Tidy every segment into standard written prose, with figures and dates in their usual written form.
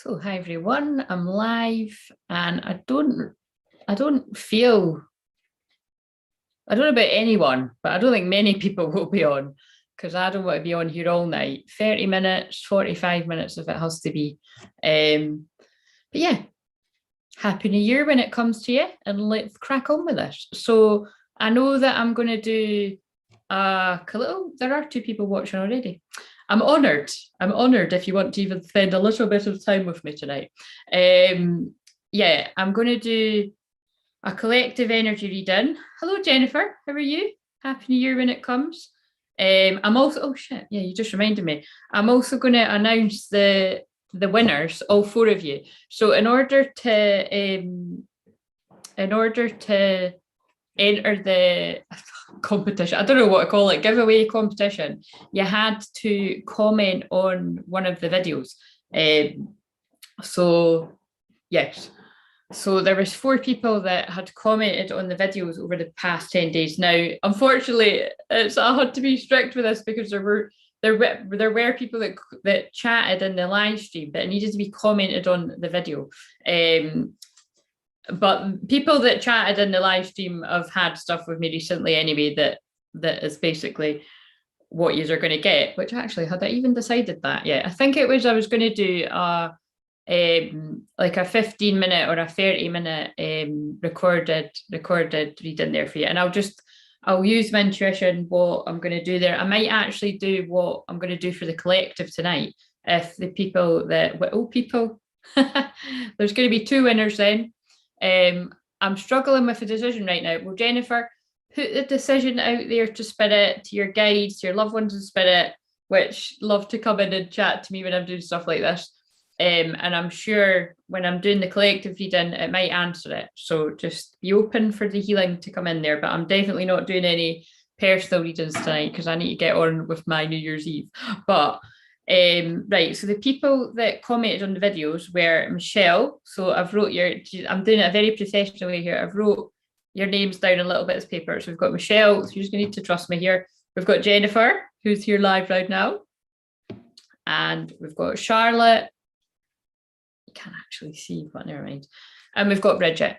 So hi everyone, I'm live and I don't know about anyone, but I don't think many people will be on because I don't want to be on here all night. 30 minutes, 45 minutes if it has to be. But yeah, Happy New Year when it comes to you, and let's crack on with this. So I know that I'm going to do there are 2 people watching already. I'm honoured if you want to even spend a little bit of time with me tonight. Yeah, I'm going to do a collective energy reading. Hello, Jennifer. How are you? Happy New Year when it comes. I'm also, oh shit, yeah, you just reminded me. I'm also going to announce the winners, all 4 of you. So in order to enter the competition, I don't know what to call it, giveaway competition, you had to comment on one of the videos. So yes, so there was 4 people that had commented on the videos over the past 10 days. Now, unfortunately, I had to be strict with this because there were people that chatted in the live stream, but it needed to be commented on the video. But people that chatted in the live stream have had stuff with me recently anyway that is basically what you are going to get, which actually, had I even decided that? Yeah, I think it was I was going to do like a 15-minute or a 30-minute recorded reading there for you, and I'll use my intuition what I'm going to do there. I might actually do what I'm going to do for the collective tonight if the people that there's going to be 2 winners then. I'm struggling with a decision right now. Well, Jennifer, put the decision out there to Spirit, to your guides, to your loved ones in Spirit, which love to come in and chat to me when I'm doing stuff like this. And I'm sure when I'm doing the collective reading, it might answer it. So just be open for the healing to come in there. But I'm definitely not doing any personal readings tonight because I need to get on with my New Year's Eve. But right, so the people that commented on the videos were Michelle. So I'm doing it a very professional way here. I've wrote your names down in little bits of paper. So we've got Michelle, so you're just going to need to trust me here. We've got Jennifer, who's here live right now. And we've got Charlotte. You can't actually see, but never mind. And we've got Bridget.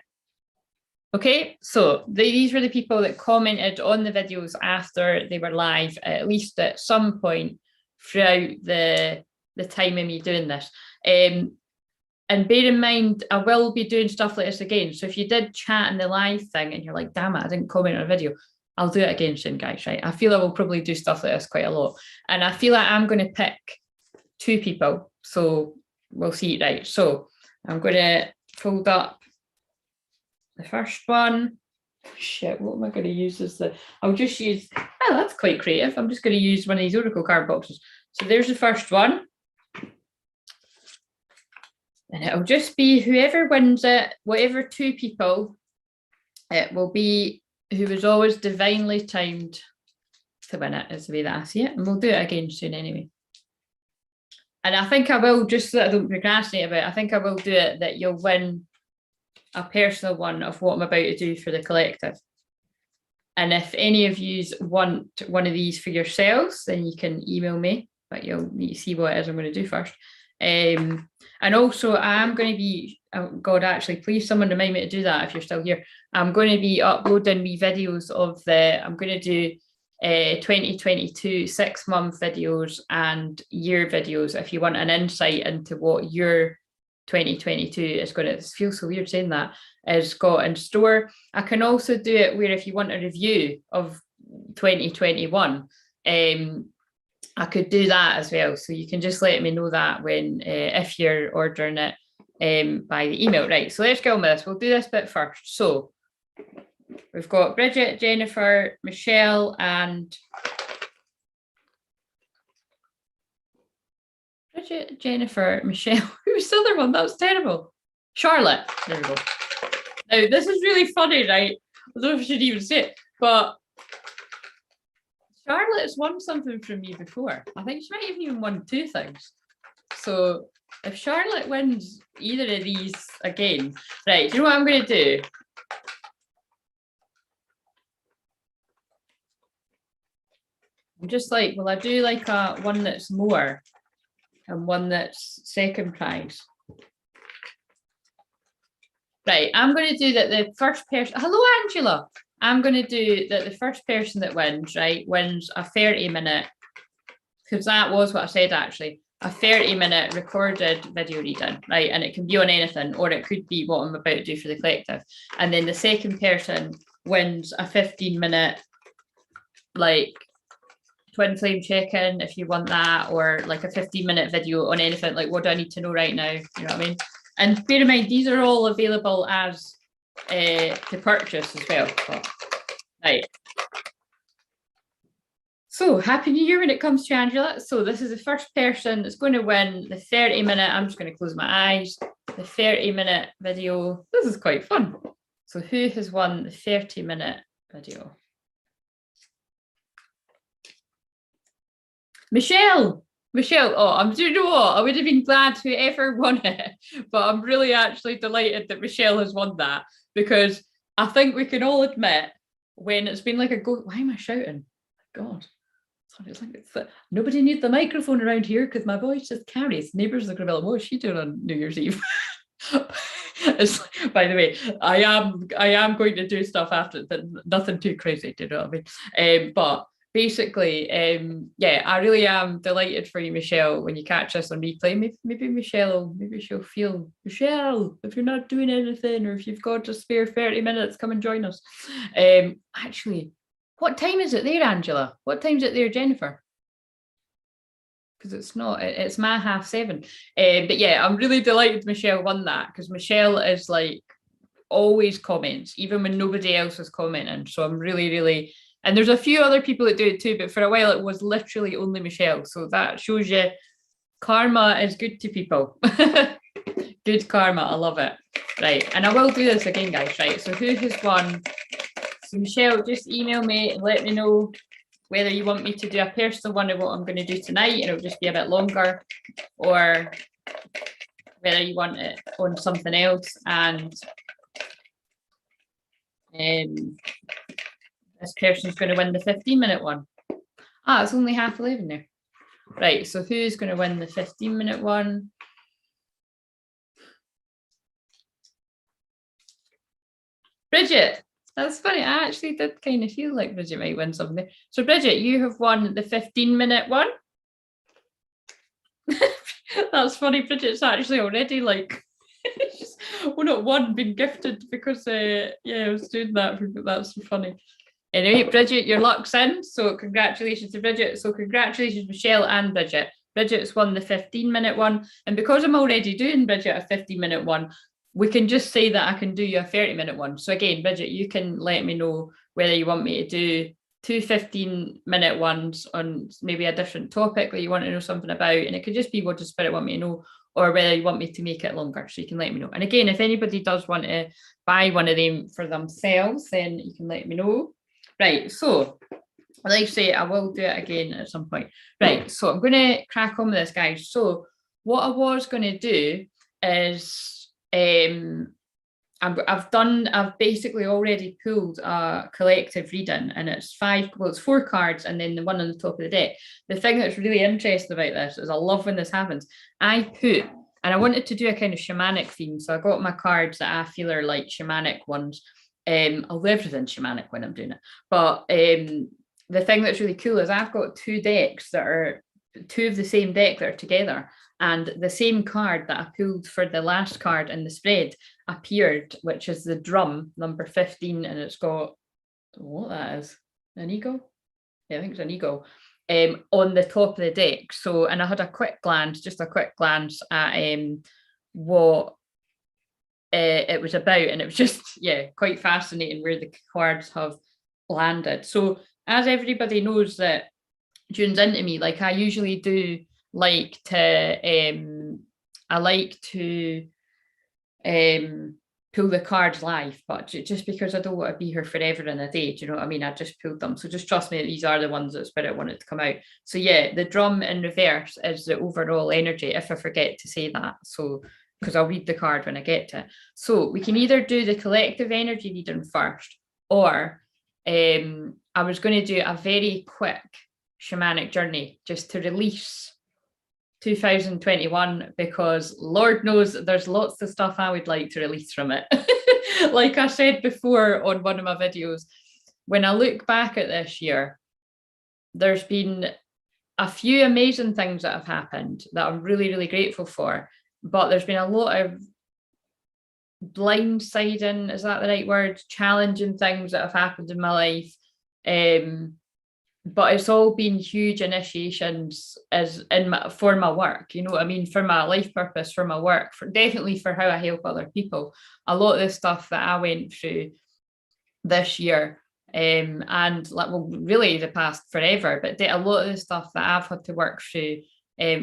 Okay, so these were the people that commented on the videos after they were live, at least at some point throughout the time of me doing this. And bear in mind, I will be doing stuff like this again. So if you did chat in the live thing and you're like, damn it, I didn't comment on a video, I'll do it again soon, guys, right? I feel I will probably do stuff like this quite a lot. And I feel like I'm going to pick 2 people. So we'll see, right? So I'm going to fold up the first one. Shit, what am I going to use as I'll just use, that's quite creative. I'm just going to use one of these Oracle card boxes. So there's the first one. And it'll just be whoever wins it, whatever 2 people, it will be who was always divinely timed to win it, is the way that I see it. And we'll do it again soon anyway. And I think I will, just so that I don't procrastinate about it, I think I will do it that you'll win a personal one of what I'm about to do for the collective. And if any of you want one of these for yourselves, then you can email me, but you'll need to see what it is I'm going to do first. And also I'm going to be, oh God, actually, please someone remind me to do that if you're still here. I'm going to be uploading me videos of I'm going to do 2022 6-month videos and year videos if you want an insight into what your 2022 is going to, feel so weird saying that, is got in store. I can also do it where if you want a review of 2021, I could do that as well. So you can just let me know that when if you're ordering it by the email. Right, so let's get on with this. We'll do this bit first. So we've got Bridget, Jennifer, Michelle, and Bridget, Jennifer, Michelle. Who was the other one? That was terrible. Charlotte. There we go. Now, this is really funny, right? I don't know if I should even say it, but Charlotte's won something from me before. I think she might have even won 2 things. So if Charlotte wins either of these again, right, do you know what I'm going to do? I'm just like, will I do like one that's more and one that's second prize? Right, I'm going to do that the first person, hello Angela, I'm going to do that the first person that wins, right, wins a 30-minute, because that was what I said actually, a 30-minute recorded video reading, right, and it can be on anything, or it could be what I'm about to do for the collective. And then the second person wins a 15-minute, like, twin flame check-in if you want that, or like a 15-minute video on anything, like what do I need to know right now, you know what I mean? And bear in mind, these are all available as to purchase as well. But, right. So happy new year when it comes to Angela. So this is the first person that's going to win the 30-minute, I'm just going to close my eyes, the 30-minute video. This is quite fun. So who has won the 30-minute video? Michelle, oh, do you know what? I would have been glad whoever won it, but I'm really actually delighted that Michelle has won that, because I think we can all admit when it's been like a go, why am I shouting? God, it's like nobody needs the microphone around here because my voice just carries. Neighbours are going to be like, what is she doing on New Year's Eve? By the way, I am going to do stuff after, but nothing too crazy, do you know what I mean? But basically, yeah, I really am delighted for you, Michelle, when you catch us on replay. Maybe she'll feel, Michelle, if you're not doing anything, or if you've got a spare 30 minutes, come and join us. Actually, what time is it there, Angela? What time is it there, Jennifer? Because it's not, it's my 7:30. But yeah, I'm really delighted Michelle won that, because Michelle is like always comments, even when nobody else is commenting. So I'm really, and there's a few other people that do it too, but for a while it was literally only Michelle. So that shows you karma is good to people. Good karma, I love it. Right, and I will do this again, guys, right? So who has won? So Michelle, just email me and let me know whether you want me to do a personal one of what I'm going to do tonight, and it'll just be a bit longer, or whether you want it on something else. And this person's going to win the 15-minute one. It's only 11:30 there. Right, so who's going to win the 15-minute one? Bridget. That's funny. I actually did kind of feel like Bridget might win something. So Bridget, you have won the 15-minute one. That's funny. Bridget's actually already like, well, not one, been gifted, because yeah, I was doing that. That's funny. Anyway, Bridget, your luck's in. So congratulations to Bridget. So congratulations, Michelle and Bridget. Bridget's won the 15-minute one. And because I'm already doing Bridget a 15-minute one, we can just say that I can do you a 30-minute one. So again, Bridget, you can let me know whether you want me to do 2 15-minute ones on maybe a different topic that you want to know something about. And it could just be what does Spirit want me to know, or whether you want me to make it longer. So you can let me know. And again, if anybody does want to buy one of them for themselves, then you can let me know. Right, so like I say, I will do it again at some point. Right, so I'm going to crack on with this, guys. So what I was going to do is I've basically already pulled a collective reading, and it's 4 cards and then the one on the top of the deck. The thing that's really interesting about this is I love when this happens. And I wanted to do a kind of shamanic theme, so I got my cards that I feel are like shamanic ones. I'll do everything shamanic when I'm doing it. But the thing that's really cool is I've got 2 decks that are 2 of the same deck that are together, and the same card that I pulled for the last card in the spread appeared, which is the drum, number 15, and it's got, what that is, an eagle? Yeah, I think it's an eagle, on the top of the deck. So, and I had a quick glance at what it was about, and it was just, yeah, quite fascinating where the cards have landed. So as everybody knows that tunes into me, like I usually do like to pull the cards live, but just because I don't want to be here forever in a day, do you know what I mean? I just pulled them. So just trust me that these are the ones that Spirit wanted to come out. So yeah, the drum in reverse is the overall energy, if I forget to say that. So, because I'll read the card when I get to it. So we can either do the collective energy reading first, or I was going to do a very quick shamanic journey just to release 2021, because Lord knows there's lots of stuff I would like to release from it. Like I said before on one of my videos, when I look back at this year, there's been a few amazing things that have happened that I'm really, really grateful for. But there's been a lot of blindsiding, is that the right word? Challenging things that have happened in my life. But it's all been huge initiations for my work, you know what I mean, for my life purpose, for my work, definitely for how I help other people. A lot of the stuff that I went through this year, and like, well, really the past forever, but a lot of the stuff that I've had to work through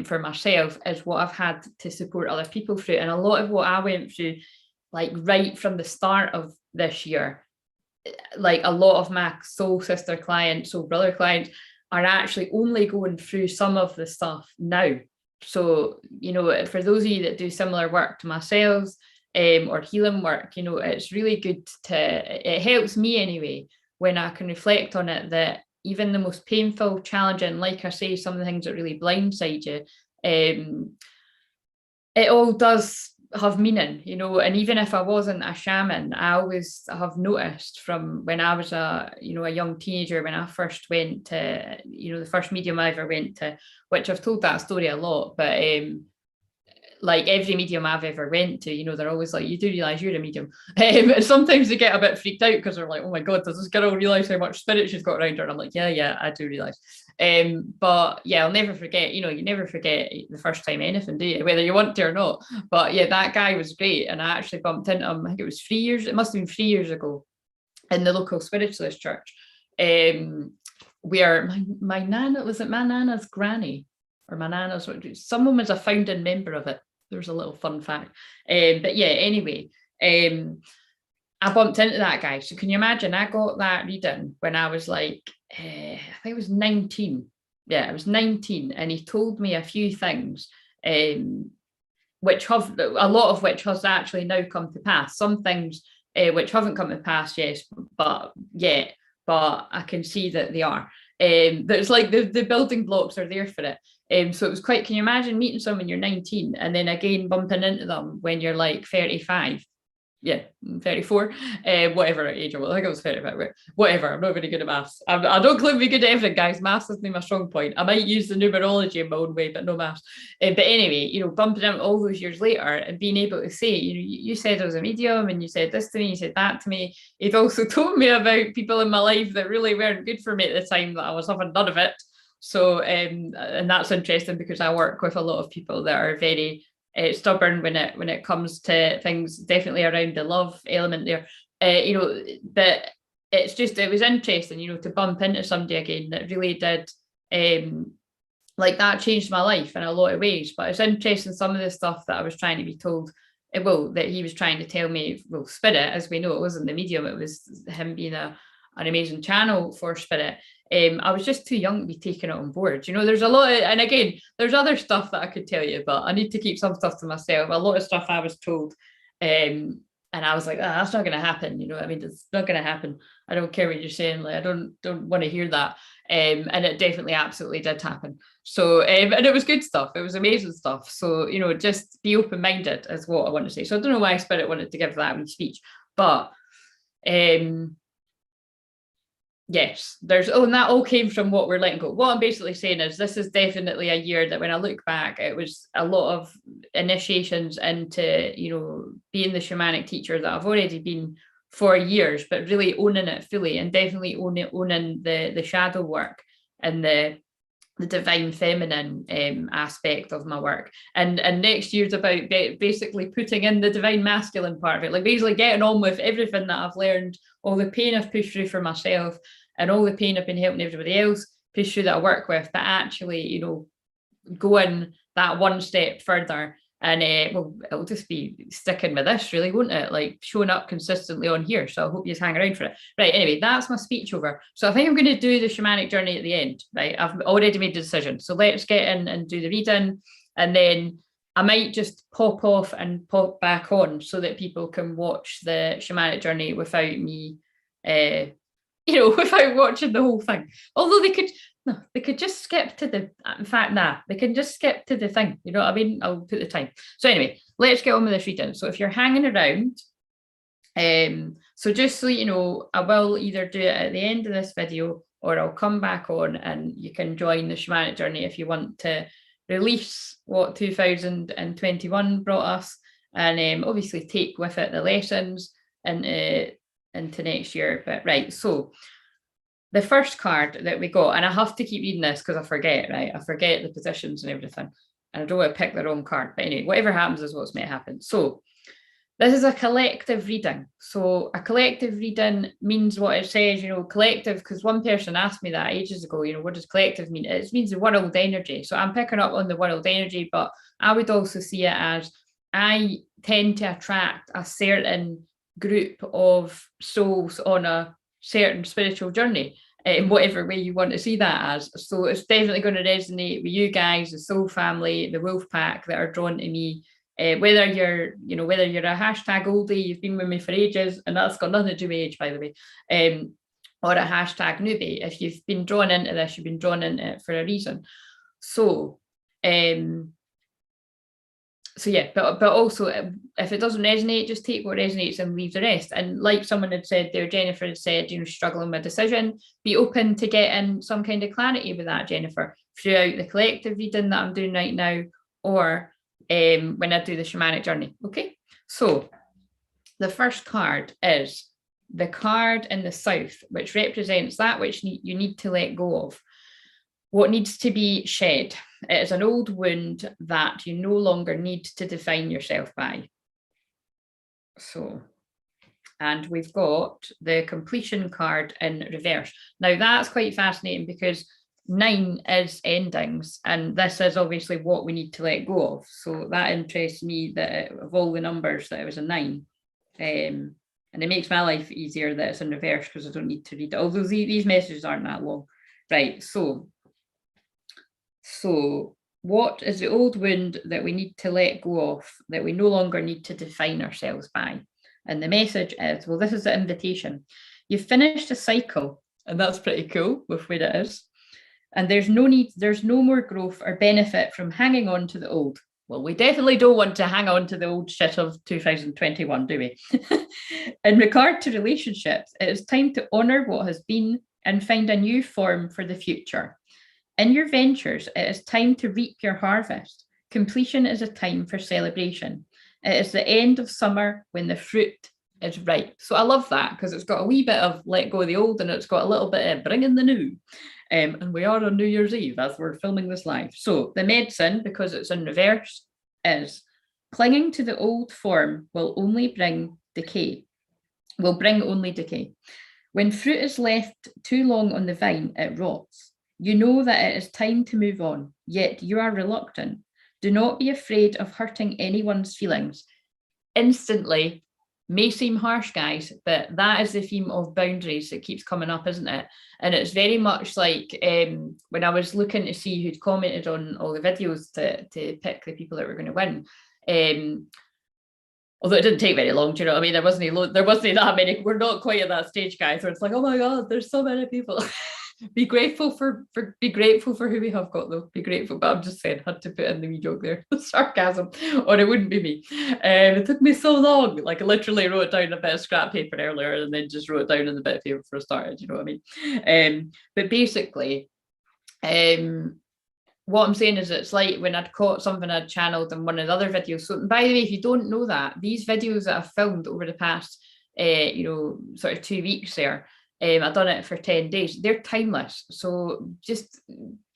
for myself is what I've had to support other people through. And a lot of what I went through, like right from the start of this year, like a lot of my soul sister clients, soul brother clients are actually only going through some of the stuff now. So, you know, for those of you that do similar work to myself, or healing work, you know, it's really good it helps me anyway, when I can reflect on it, that even the most painful, challenging, like I say, some of the things that really blindside you, it all does have meaning, you know. And even if I wasn't a shaman, I always have noticed from when I was a young teenager, when I first went to, the first medium I ever went to, which I've told that story a lot, but like every medium I've ever went to, you know, they're always like, you do realize you're a medium. And sometimes they get a bit freaked out because they're like, oh my God, does this girl realize how much spirit she's got around her? And I'm like, yeah, I do realize. But yeah, I'll never forget, you never forget the first time anything, do you? Whether you want to or not. But yeah, that guy was great. And I actually bumped into him, I think it was 3 years, it must have been 3 years ago, in the local spiritualist church. Where my nana, was it my nana's granny? Or my nana's, someone was a founding member of it. There's a little fun fact. But yeah, anyway, I bumped into that guy. So can you imagine, I got that reading when I was like, I think it was 19. Yeah, I was 19. And he told me a few things, which have, a lot of which has actually now come to pass. Some things which haven't come to pass, yes, but I can see that they are. There's like the building blocks are there for it. So it was quite, can you imagine meeting someone when you're 19 and then again bumping into them when you're like 35? Yeah, 34, whatever age I was. I think I was 35, whatever. I'm not very good at maths. I don't claim to be good at everything, guys. Maths isn't my strong point. I might use the numerology in my own way, but no maths. But anyway, bumping into all those years later and being able to say, you said I was a medium and you said this to me, you said that to me. You've also told me about people in my life that really weren't good for me at the time, that I was having none of it. So, and that's interesting because I work with a lot of people that are very stubborn when it comes to things, definitely around the love element there. But it was interesting, to bump into somebody again that really did, like that changed my life in a lot of ways. But it's interesting, some of the stuff that I was trying to be told, that he was trying to tell me, spirit, as we know, it wasn't the medium, it was him being an amazing channel for spirit. I was just too young to be taking it on board. There's a lot of, and again, there's other stuff that I could tell you, but I need to keep some stuff to myself. A lot of stuff I was told, and I was like, that's not going to happen. It's not going to happen. I don't care what you're saying. Like, I don't want to hear that. And it definitely absolutely did happen. So, and it was good stuff. It was amazing stuff. So, just be open-minded is what I want to say. So I don't know why Spirit wanted to give that wee speech, but, yes, and that all came from what we're letting go. What I'm basically saying is this is definitely a year that when I look back, it was a lot of initiations into, being the shamanic teacher that I've already been for years, but really owning it fully, and definitely owning the shadow work and the divine feminine aspect of my work. And next year's about basically putting in the divine masculine part of it, like basically getting on with everything that I've learned, all the pain I've pushed through for myself and all the pain I've been helping everybody else push through that I work with, but actually, going that one step further. And it'll just be sticking with this, really, won't it? Like showing up consistently on here. So I hope you hang around for it. Right, anyway, that's my speech over. So I think I'm going to do the shamanic journey at the end, right? I've already made the decision. So let's get in and do the reading. And then I might just pop off and pop back on so that people can watch the shamanic journey without me, without watching the whole thing. Although they could, No, they could just skip to the, in fact, nah, they can just skip to the thing. You know what I mean? I'll put the time. So anyway, let's get on with this reading. So if you're hanging around, so just so you know, I will either do it at the end of this video or I'll come back on and you can join the shamanic journey if you want to release what 2021 brought us, and obviously take with it the lessons into next year. But right, so the first card that we got, and I have to keep reading this because I forget, right? I forget the positions and everything. And I don't want to pick the wrong card. But anyway, whatever happens is what's meant to happen. So this is a collective reading. So a collective reading means what it says, you know, collective, because one person asked me that ages ago, you know, what does collective mean? It means the world energy. So I'm picking up on the world energy, but I would also see it as I tend to attract a certain group of souls on a certain spiritual journey, in whatever way you want to see that as. So it's definitely going to resonate with you guys, the soul family, the wolf pack that are drawn to me. Whether you're a hashtag oldie, you've been with me for ages, and that's got nothing to do with age, by the way, or a hashtag newbie. If you've been drawn into this, you've been drawn into it for a reason. So yeah, but also if it doesn't resonate, just take what resonates and leave the rest. And like someone had said there, Jennifer had said, you know, struggling with decision, be open to getting some kind of clarity with that, Jennifer, throughout the collective reading that I'm doing right now, or when I do the shamanic journey. Okay, so the first card is the card in the south, which represents that which you need to let go of, what needs to be shed. It is an old wound that you no longer need to define yourself by. So, and we've got the completion card in reverse. Now that's quite fascinating because 9 is endings, and this is obviously what we need to let go of. So that interests me, that of all the numbers that it was a 9. And it makes my life easier that it's in reverse because I don't need to read it, although these messages aren't that long. Right, so what is the old wound that we need to let go of, that we no longer need to define ourselves by? And the message is, well, this is the invitation. You've finished a cycle, and that's pretty cool with where it is. And there's no more growth or benefit from hanging on to the old. Well, we definitely don't want to hang on to the old shit of 2021, do we? In regard to relationships, it is time to honor what has been and find a new form for the future. In your ventures, it is time to reap your harvest. Completion is a time for celebration. It is the end of summer when the fruit is ripe. So I love that because it's got a wee bit of let go of the old and it's got a little bit of bring in the new. And we are on New Year's Eve as we're filming this live. So the medicine, because it's in reverse, is clinging to the old form will only bring decay. Will bring only decay. When fruit is left too long on the vine, it rots. You know that it is time to move on, yet you are reluctant. Do not be afraid of hurting anyone's feelings. Instantly, may seem harsh, guys, but that is the theme of boundaries that keeps coming up, isn't it? And it's very much like when I was looking to see who'd commented on all the videos to pick the people that were going to win. Although it didn't take very long, do you know what I mean? There wasn't that many. We're not quite at that stage, guys, where it's like, oh my God, there's so many people. Be grateful for who we have got, though. Be grateful. But I'm just saying, had to put in the wee joke there. Sarcasm, or it wouldn't be me. It took me so long. Like I literally wrote down a bit of scrap paper earlier and then just wrote down in the bit of paper before I started, you know what I mean? But basically, what I'm saying is it's like when I'd caught something I'd channeled in one of the other videos. So by the way, if you don't know that, these videos that I've filmed over the past sort of 2 weeks there, I've done it for 10 days. They're timeless. So just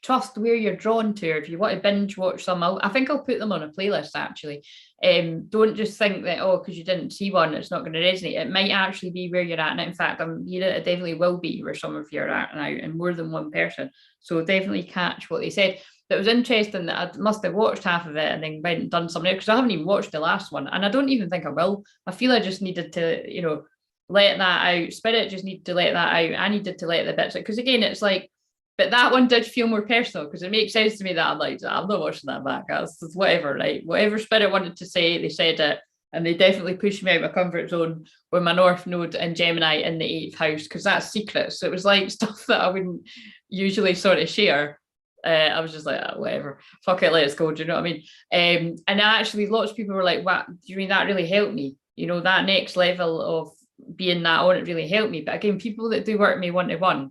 trust where you're drawn to. Or if you want to binge watch some, I think I'll put them on a playlist actually. Don't just think that, because you didn't see one, it's not going to resonate. It might actually be where you're at. And in fact, it definitely will be where some of you are at now, and more than one person. So definitely catch what they said. But it was interesting that I must have watched half of it and then went and done something else, because I haven't even watched the last one. And I don't even think I will. I feel I just needed to, let that out. Spirit just needed to let that out. I needed to let the bits out. Because again, it's like, but that one did feel more personal because it makes sense to me that I'm like, I'm not watching that back. That's whatever, right? Whatever Spirit wanted to say, they said it. And they definitely pushed me out of my comfort zone with my North Node and Gemini in the 8th house, because that's secret. So it was like stuff that I wouldn't usually sort of share. I was just like, oh, whatever, fuck it, let's go. Do you know what I mean? And actually, lots of people were like, "What? Do you mean that really helped me? You know, that next level of being that on it really helped me." But again, people that do work with me one-to-one,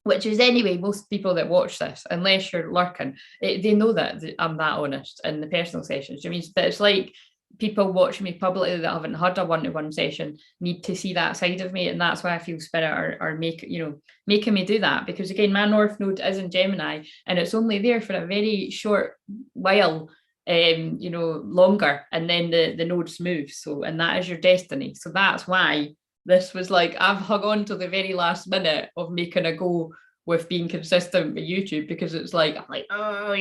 which is anyway most people that watch this, unless you're lurking, they know that I'm that honest in the personal sessions. I mean, but it's like people watching me publicly that haven't had a one-to-one session need to see that side of me, and that's why I feel Spirit are making me do that, because again, my North Node is in Gemini, and it's only there for a very short while, longer, and then the nodes move. So, and that is your destiny. So that's why this was like, I've hung on to the very last minute of making a go with being consistent with YouTube, because it's like, I'm like, oh,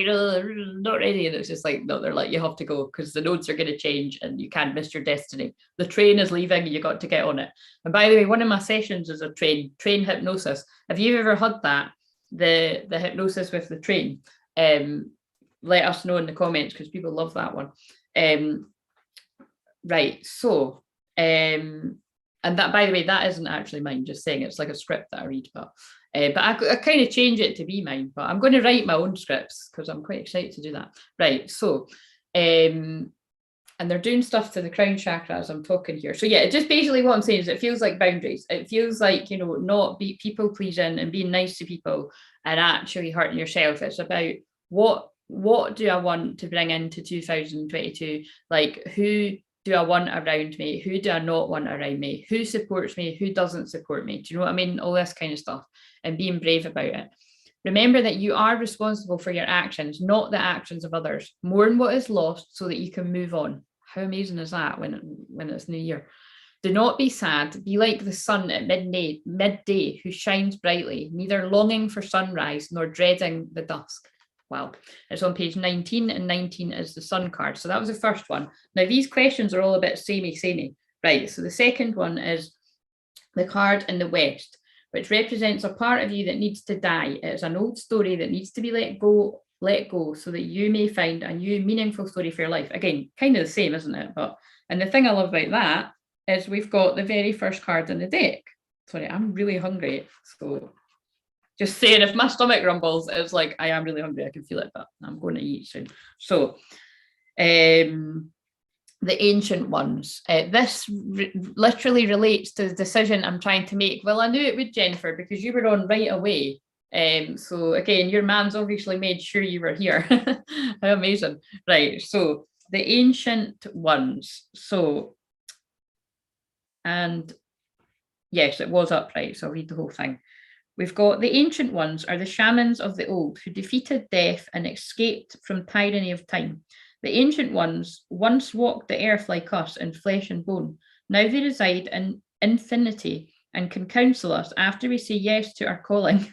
not ready. And it's just like, no, they're like, you have to go, because the nodes are going to change and you can't miss your destiny. The train is leaving, you got to get on it. And by the way, one of my sessions is a train hypnosis. Have you ever had that? The hypnosis with the train? Let us know in the comments, because people love that one. Right, so, and that, by the way, that isn't actually mine, just saying, it's like a script that I read, but I kind of change it to be mine, but I'm going to write my own scripts because I'm quite excited to do that. Right, so, and they're doing stuff to the crown chakra as I'm talking here. So yeah, just basically what I'm saying is it feels like boundaries. It feels like, not be people pleasing and being nice to people and actually hurting yourself. It's about what do I want to bring into 2022? Like, who do I want around me? Who do I not want around me? Who supports me? Who doesn't support me? Do you know what I mean? All this kind of stuff, and being brave about it. Remember that you are responsible for your actions, not the actions of others. Mourn what is lost so that you can move on. How amazing is that when it's New Year? Do not be sad. Be like the sun at midday, who shines brightly, neither longing for sunrise nor dreading the dusk. Wow, it's on page 19, and 19 is the sun card. So that was the first one. Now, these questions are all a bit samey. Right, so the second one is the card in the West, which represents a part of you that needs to die. It is an old story that needs to be let go, so that you may find a new meaningful story for your life. Again, kind of the same, isn't it? And the thing I love about that is we've got the very first card in the deck. Sorry, I'm really hungry, so just saying, if my stomach rumbles, it's like, I am really hungry. I can feel it, but I'm going to eat soon. So, the Ancient Ones. This literally relates to the decision I'm trying to make. Well, I knew it would, Jennifer, because you were on right away. So again, your man's obviously made sure you were here. How amazing. Right, so the Ancient Ones. So, and yes, it was upright, so I'll read the whole thing. We've got the Ancient Ones are the shamans of the old who defeated death and escaped from tyranny of time. The Ancient Ones once walked the earth like us in flesh and bone. Now they reside in infinity and can counsel us after we say yes to our calling.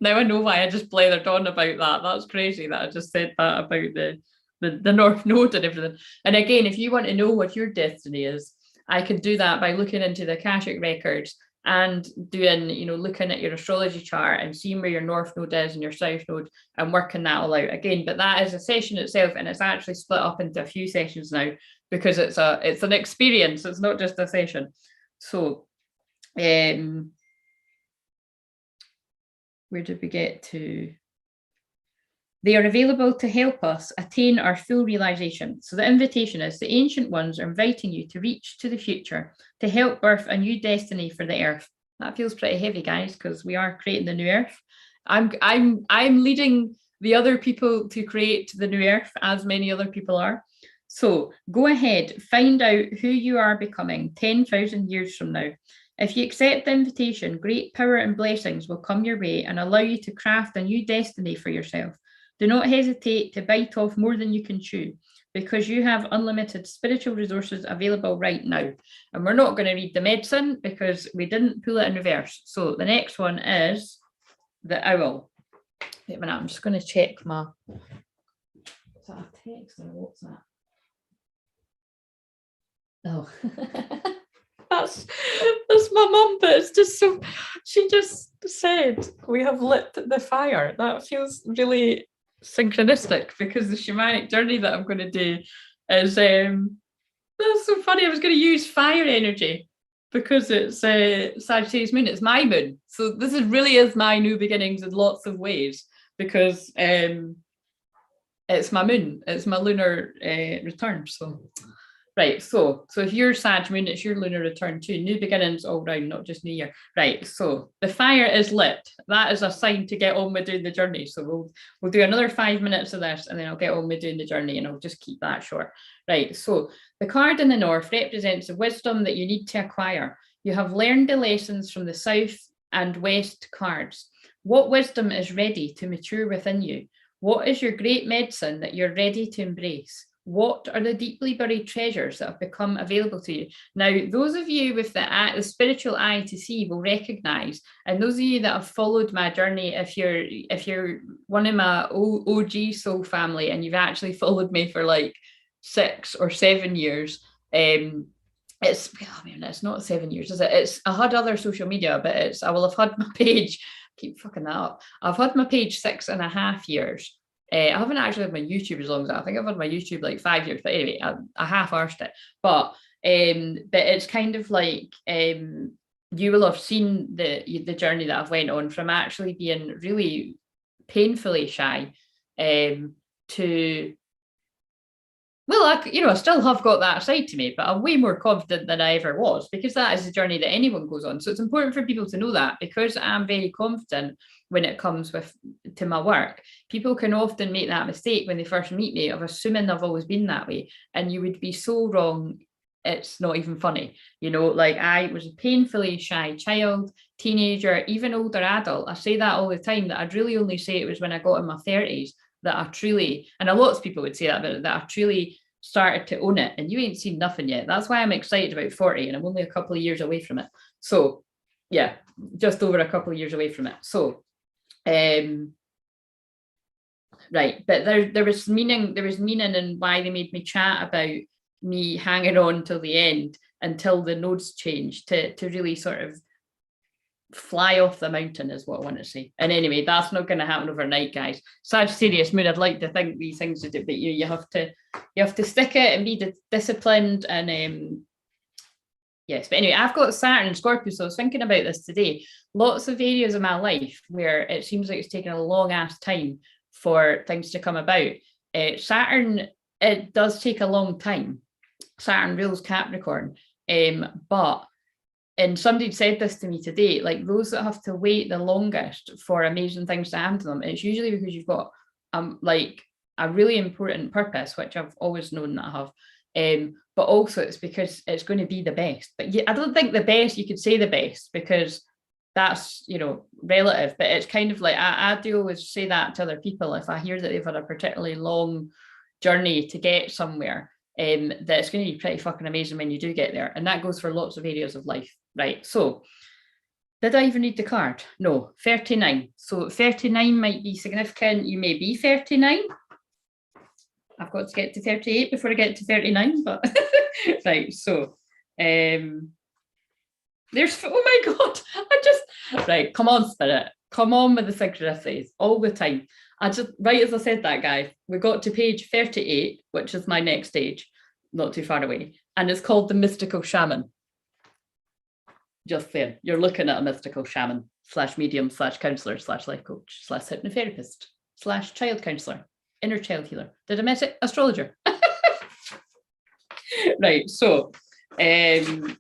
Now I know why I just blathered on about that. That's crazy that I just said that about the North Node and everything. And again, if you want to know what your destiny is, I can do that by looking into the Akashic records and doing, looking at your astrology chart and seeing where your North Node is and your South Node and working that all out. Again, but that is a session itself, and it's actually split up into a few sessions now because it's an experience. It's not just a session. So, where did we get to? They are available to help us attain our full realization. So the invitation is the Ancient Ones are inviting you to reach to the future, to help birth a new destiny for the earth. That feels pretty heavy, guys, because we are creating the new earth. I'm leading the other people to create the new earth, as many other people are. So go ahead, find out who you are becoming 10,000 years from now. If you accept the invitation, great power and blessings will come your way and allow you to craft a new destiny for yourself. Do not hesitate to bite off more than you can chew, because you have unlimited spiritual resources available right now. And we're not going to read the medicine because we didn't pull it in reverse. So the next one is the owl. Wait a minute, I'm just going to check my... Is that a text or what's that? Oh, that's my mum, but it's just so... She just said, we have lit the fire. That feels really synchronistic because the shamanic journey that I'm going to do is That's so funny. I was going to use fire energy because it's Sagittarius moon. It's my moon. So this really is my new beginnings in lots of ways because it's my moon. It's my lunar return. So right. So if you're Sag moon, it's your lunar return too. New beginnings all round, not just New Year. Right. So the fire is lit. That is a sign to get on with doing the journey. So we'll do another 5 minutes of this, and then I'll get on with doing the journey, and I'll just keep that short. Right. So the card in the north represents the wisdom that you need to acquire. You have learned the lessons from the south and west cards. What wisdom is ready to mature within you? What is your great medicine that you're ready to embrace? What are the deeply buried treasures that have become available to you? Now, those of you with the spiritual eye to see will recognize, and those of you that have followed my journey, if you're one of my OG soul family and you've actually followed me for like 6 or 7 years, it's not 7 years, is it? I had other social media, but I will have had my page. Keep fucking that up. I've had my page 6.5 years. I haven't actually had my YouTube as long as that. I think I've had my YouTube like 5 years, but anyway, I half-arsed it. But it's kind of like you will have seen the journey that I've went on from actually being really painfully shy to, well, I still have got that side to me, but I'm way more confident than I ever was, because that is the journey that anyone goes on. So it's important for people to know that, because I'm very confident when it comes to my work. People can often make that mistake when they first meet me of assuming I've always been that way, and you would be so wrong. It's not even funny. Like I was a painfully shy child, teenager, even older adult. I say that all the time, that I'd really only say it was when I got in my 30s that I truly, and a lot of people would say that, but that I truly started to own it. And you ain't seen nothing yet. That's why I'm excited about 40, and I'm only a couple of years away from it. So yeah, just over a couple of years away from it. So right, but there was meaning in why they made me chat about me hanging on till the end, until the nodes change, to really sort of fly off the mountain, is what I want to say. And anyway, that's not going to happen overnight, guys. Sagittarius moon, I'd like to think these things to do, but you have to stick it and be disciplined. And yes, but anyway, I've got Saturn and Scorpio, so I was thinking about this today. Lots of areas of my life where it seems like it's taken a long ass time for things to come about. Saturn, it does take a long time. Saturn rules Capricorn, but, and somebody said this to me today, like those that have to wait the longest for amazing things to happen to them, it's usually because you've got like a really important purpose, which I've always known that I have, but also it's because it's going to be the best. But I don't think the best, you could say the best, because that's, relative, but it's kind of like, I do always say that to other people if I hear that they've had a particularly long journey to get somewhere, that it's going to be pretty fucking amazing when you do get there. And that goes for lots of areas of life. Right, so did I even read the card? No, 39. So 39 might be significant. You may be 39. I've got to get to 38 before I get to 39, but right, so there's, oh my God, right, come on, spirit, come on with the synchronicities all the time. Right as I said that, guys, we got to page 38, which is my next stage, not too far away, and it's called the Mystical Shaman. Just saying, you're looking at a mystical shaman / medium / counselor / life coach / hypnotherapist / child counselor, inner child healer. Did I miss it? Astrologer. Right, so 39,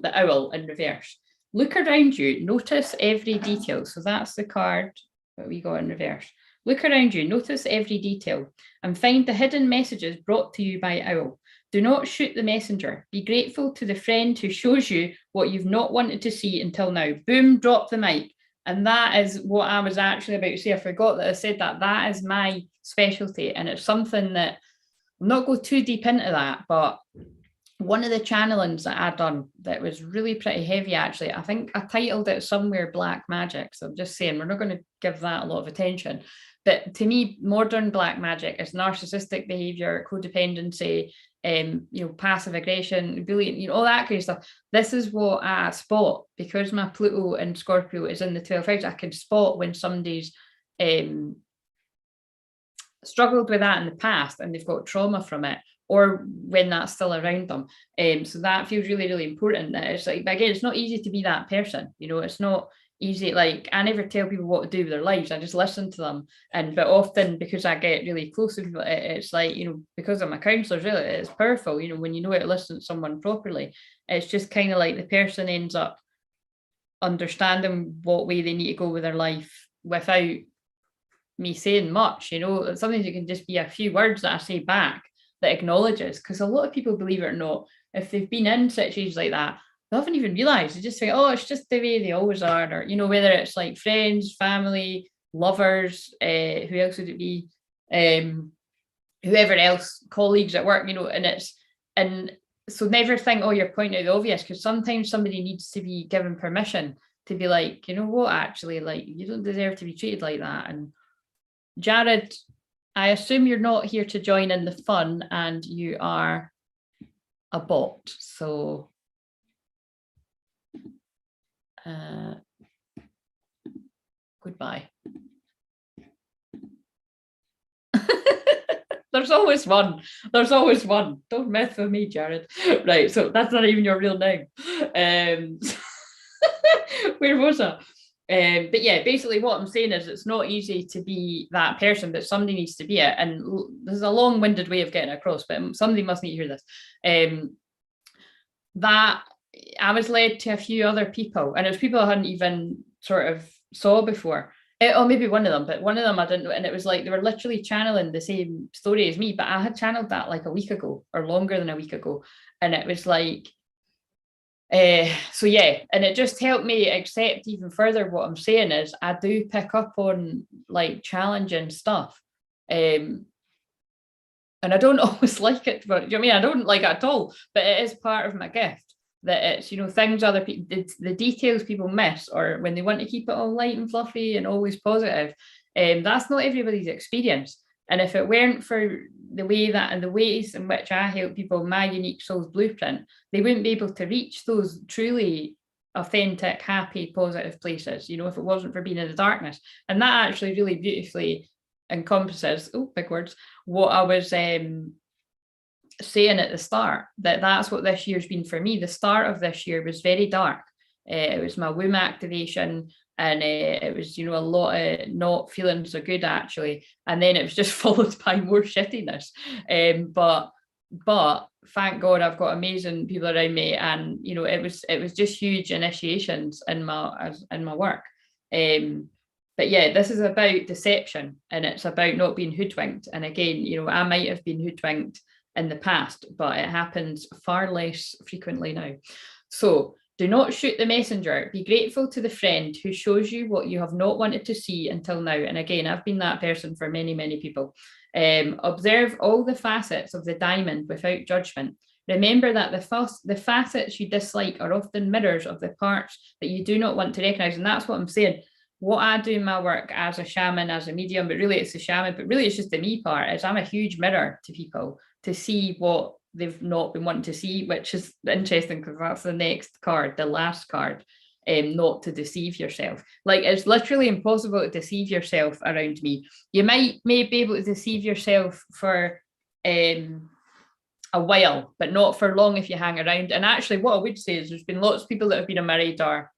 the owl in reverse. Look around you, notice every detail. So that's the card that we got in reverse. Look around you, notice every detail, and find the hidden messages brought to you by owl. Do not shoot the messenger. Be grateful to the friend who shows you what you've not wanted to see until now. Boom, drop the mic. And that is what I was actually about to say. I forgot that I said that. That is my specialty. And it's something that, I'm not going too deep into that, but one of the channelings that I'd done that was really pretty heavy, actually, I think I titled it somewhere Black Magic. So I'm just saying, we're not going to give that a lot of attention. But to me, modern black magic is narcissistic behavior, codependency, passive aggression, bullying, all that kind of stuff. This is what I spot, because my Pluto and Scorpio is in the 12th house. I can spot when somebody's struggled with that in the past and they've got trauma from it, or when that's still around them. So that feels really, really important. That it's like, again, it's not easy to be that person. It's not easy. Like, I never tell people what to do with their lives. I just listen to them. But often, because I get really close to people, it's like, because I'm a counsellor, really, it's powerful. When you know how to listen to someone properly, it's just kind of like the person ends up understanding what way they need to go with their life without me saying much. Sometimes it can just be a few words that I say back that acknowledges, because a lot of people, believe it or not, if they've been in situations like that, they haven't even realized. They just think, oh, it's just the way they always are, or whether it's like friends, family, lovers, who else would it be, whoever else, colleagues at work, and so never think, oh, you're pointing out the obvious, because sometimes somebody needs to be given permission to be like, you know what, actually, like, you don't deserve to be treated like that. And Jared, I assume you're not here to join in the fun, and you are a bot. So goodbye. There's always one. Don't mess with me, Jared. Right, so that's not even your real name. Where was I? But yeah, basically what I'm saying is it's not easy to be that person, but somebody needs to be it. And this is a long-winded way of getting across, but somebody must need to hear this. That I was led to a few other people, and it was people I hadn't even sort of saw before. Or maybe one of them, but one of them I didn't know. And it was like they were literally channeling the same story as me, but I had channeled that like a week ago or longer than a week ago. And it was like, so yeah, and it just helped me accept even further what I'm saying is I do pick up on like challenging stuff. And I don't always like it, but you know what I mean? I don't like it at all, but it is part of my gift. That it's, things other people, the details people miss, or when they want to keep it all light and fluffy and always positive, that's not everybody's experience. And if it weren't for the way that and the ways in which I help people, my unique soul's blueprint, they wouldn't be able to reach those truly authentic, happy, positive places, if it wasn't for being in the darkness. And that actually really beautifully encompasses, big words, what I was saying at the start, that's what this year's been for me. The start of this year was very dark. It was my womb activation, and it was a lot of not feeling so good, actually, and then it was just followed by more shittiness, but thank God I've got amazing people around me, and it was just huge initiations in my work. But yeah, this is about deception, and it's about not being hoodwinked. And again, I might have been hoodwinked in the past, but it happens far less frequently now. So do not shoot the messenger. Be grateful to the friend who shows you what you have not wanted to see until now. And again, I've been that person for many, many people. Observe all the facets of the diamond without judgment. Remember that the facets you dislike are often mirrors of the parts that you do not want to recognize. And that's what I'm saying. What I do in my work as a shaman, as a medium, but really it's the shaman, but really it's just the me part, is I'm a huge mirror to people to see what they've not been wanting to see, which is interesting because that's the next card, the last card, not to deceive yourself. Like, it's literally impossible to deceive yourself around me. You may be able to deceive yourself for a while, but not for long if you hang around. And actually what I would say is there's been lots of people that have been on my radar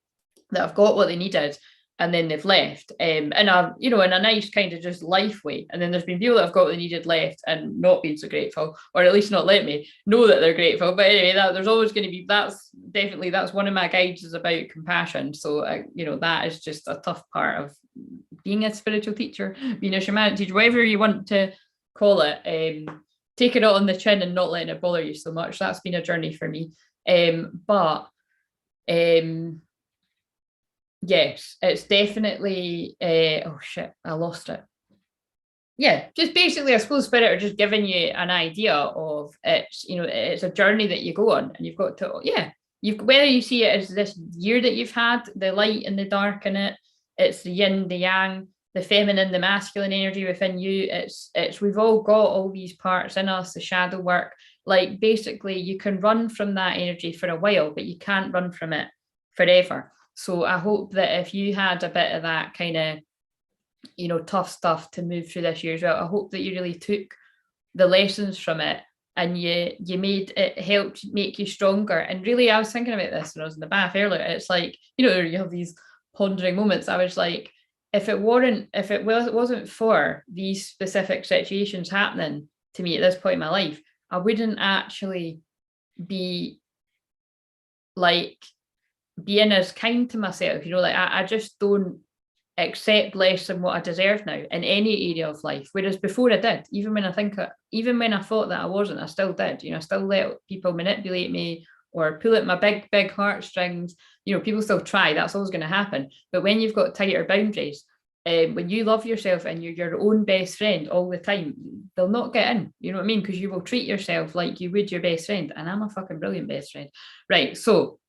that have got what they needed, and then they've left, in a nice kind of just life way. And then there's been people that have got what they needed, left, and not been so grateful, or at least not let me know that they're grateful. But anyway, there's always going to be, that's one of my guides, is about compassion. So that is just a tough part of being a spiritual teacher, being a shamanic teacher, whatever you want to call it. Taking it on the chin and not letting it bother you so much. That's been a journey for me. Yes, it's definitely, oh shit, I lost it. Yeah, just basically, I suppose Spirit are just giving you an idea of it's a journey that you go on, and you've got to, whether you see it as this year that you've had, the light and the dark in it, it's the yin, the yang, the feminine, the masculine energy within you. It's we've all got all these parts in us, the shadow work. Like, basically, you can run from that energy for a while, but you can't run from it forever. So I hope that if you had a bit of that kind of, tough stuff to move through this year as well, I hope that you really took the lessons from it and you made it, helped make you stronger. And really, I was thinking about this when I was in the bath earlier. It's like, you know, you have these pondering moments. I was like, if it wasn't for these specific situations happening to me at this point in my life, I wouldn't actually be like being as kind to myself, you know, like I just don't accept less than what I deserve now in any area of life. Whereas before I did, even when I thought that I wasn't, I still did, you know, I still let people manipulate me or pull at my big heartstrings. You know, people still try, that's always going to happen. But when you've got tighter boundaries, when you love yourself and you're your own best friend all the time, they'll not get in, you know what I mean? Because you will treat yourself like you would your best friend. And I'm a fucking brilliant best friend. Right. So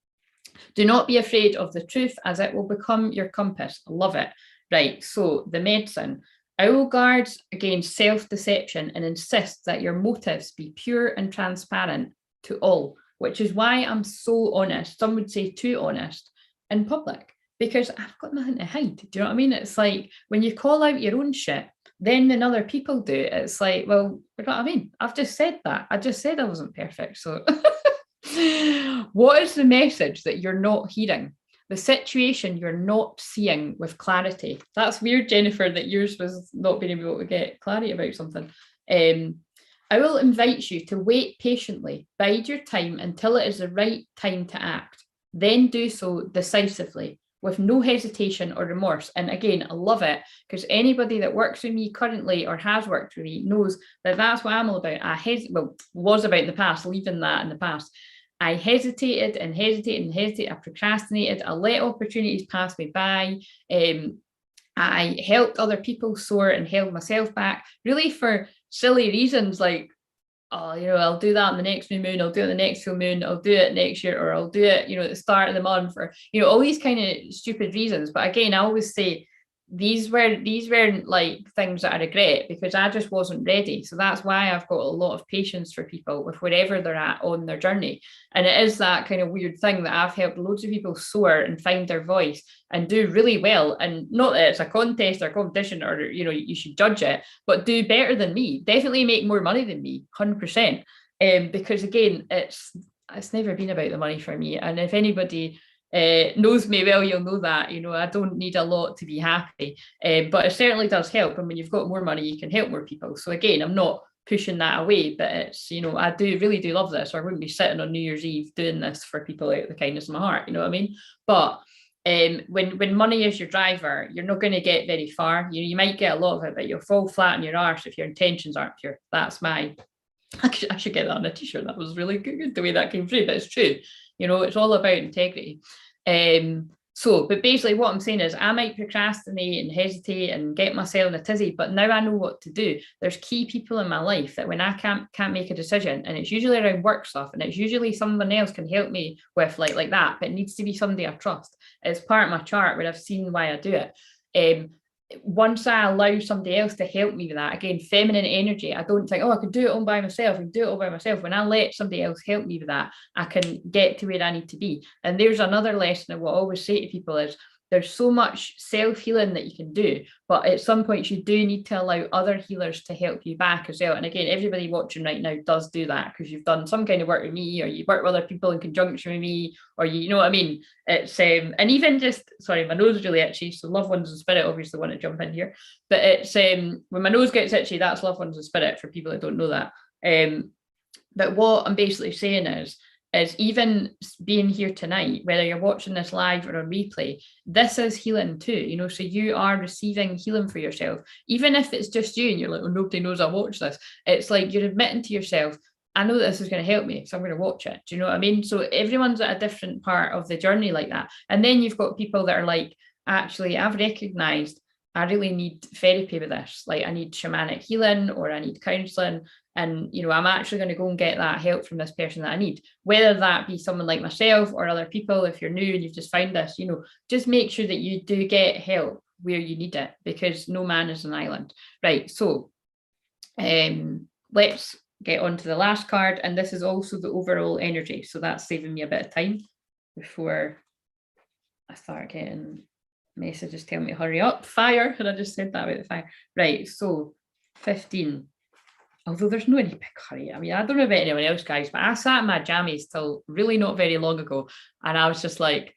do not be afraid of the truth, as it will become your compass. Love it. Right. So the medicine. Owl guards against self-deception and insists that your motives be pure and transparent to all, which is why I'm so honest. Some would say too honest in public, because I've got nothing to hide. Do you know what I mean? It's like when you call out your own shit, then when other people do, it's like, well, you know what I mean? I've just said that. I just said I wasn't perfect. So what is the message that you're not hearing? The situation you're not seeing with clarity. That's weird, Jennifer, that yours was not being able to get clarity about something. I will invite you to wait patiently, bide your time until it is the right time to act. Then do so decisively, with no hesitation or remorse. And again, I love it, because anybody that works with me currently or has worked with me knows that that's what I'm all about. Was about in the past, leaving that in the past. I hesitated and hesitated and hesitated. I procrastinated. I let opportunities pass me by. I helped other people soar and held myself back, really for silly reasons, like, oh, you know, I'll do that on the next new moon, I'll do it the next full moon, I'll do it next year, or I'll do it, you know, at the start of the month, or, you know, all these kind of stupid reasons. But again, I always say these weren't like things that I regret, because I just wasn't ready. So that's why I've got a lot of patience for people with wherever they're at on their journey. And it is that kind of weird thing that I've helped loads of people soar and find their voice and do really well. And not that it's a contest or competition, or, you know, you should judge it, but do better than me. Definitely make more money than me, 100%. Because again, it's never been about the money for me. And if anybody knows me well, you'll know that, you know, I don't need a lot to be happy, but it certainly does help. And when you've got more money, you can help more people. So again, I'm not pushing that away, but it's, you know, I really do love this, or I wouldn't be sitting on New Year's Eve doing this for people out of the kindness of my heart, you know what I mean? But when money is your driver, you're not going to get very far. You might get a lot of it, but you'll fall flat on your arse if your intentions aren't pure. That's my I should get that on a t-shirt. That was really good the way that came through, but it's true. You know, it's all about integrity. But basically what I'm saying is I might procrastinate and hesitate and get myself in a tizzy, but now I know what to do. There's key people in my life that when I can't make a decision, and it's usually around work stuff, and it's usually someone else can help me with like that, but it needs to be somebody I trust. It's part of my chart where I've seen why I do it. Once I allow somebody else to help me with that, again, feminine energy, I don't think, oh, I could do it all by myself and do it all by myself. When I let somebody else help me with that, I can get to where I need to be. And there's another lesson of what I always say to people is there's so much self-healing that you can do, but at some point you do need to allow other healers to help you back as well. And again, everybody watching right now does do that, because you've done some kind of work with me, or you work with other people in conjunction with me, or you know what I mean? It's and even just, sorry, my nose is really itchy, so loved ones in spirit obviously want to jump in here, but it's when my nose gets itchy, that's loved ones in spirit, for people that don't know that. But what I'm basically saying is even being here tonight, whether you're watching this live or on replay, this is healing too, you know, so you are receiving healing for yourself. Even if it's just you and you're like, oh, nobody knows I watch this. It's like you're admitting to yourself, I know that this is going to help me, so I'm going to watch it. Do you know what I mean? So everyone's at a different part of the journey like that. And then you've got people that are like, actually, I've recognized I really need therapy with this. Like I need shamanic healing, or I need counseling. And, you know, I'm actually going to go and get that help from this person that I need, whether that be someone like myself or other people. If you're new and you've just found this, you know, just make sure that you do get help where you need it, because no man is an island. Right. So let's get on to the last card. And this is also the overall energy. So that's saving me a bit of time before I start getting messages telling me to hurry up. Fire. And I just said that about the fire. Right. So 15. although there's no any big hurry. I mean, I don't know about anyone else, guys, but I sat in my jammies till really not very long ago, and I was just like,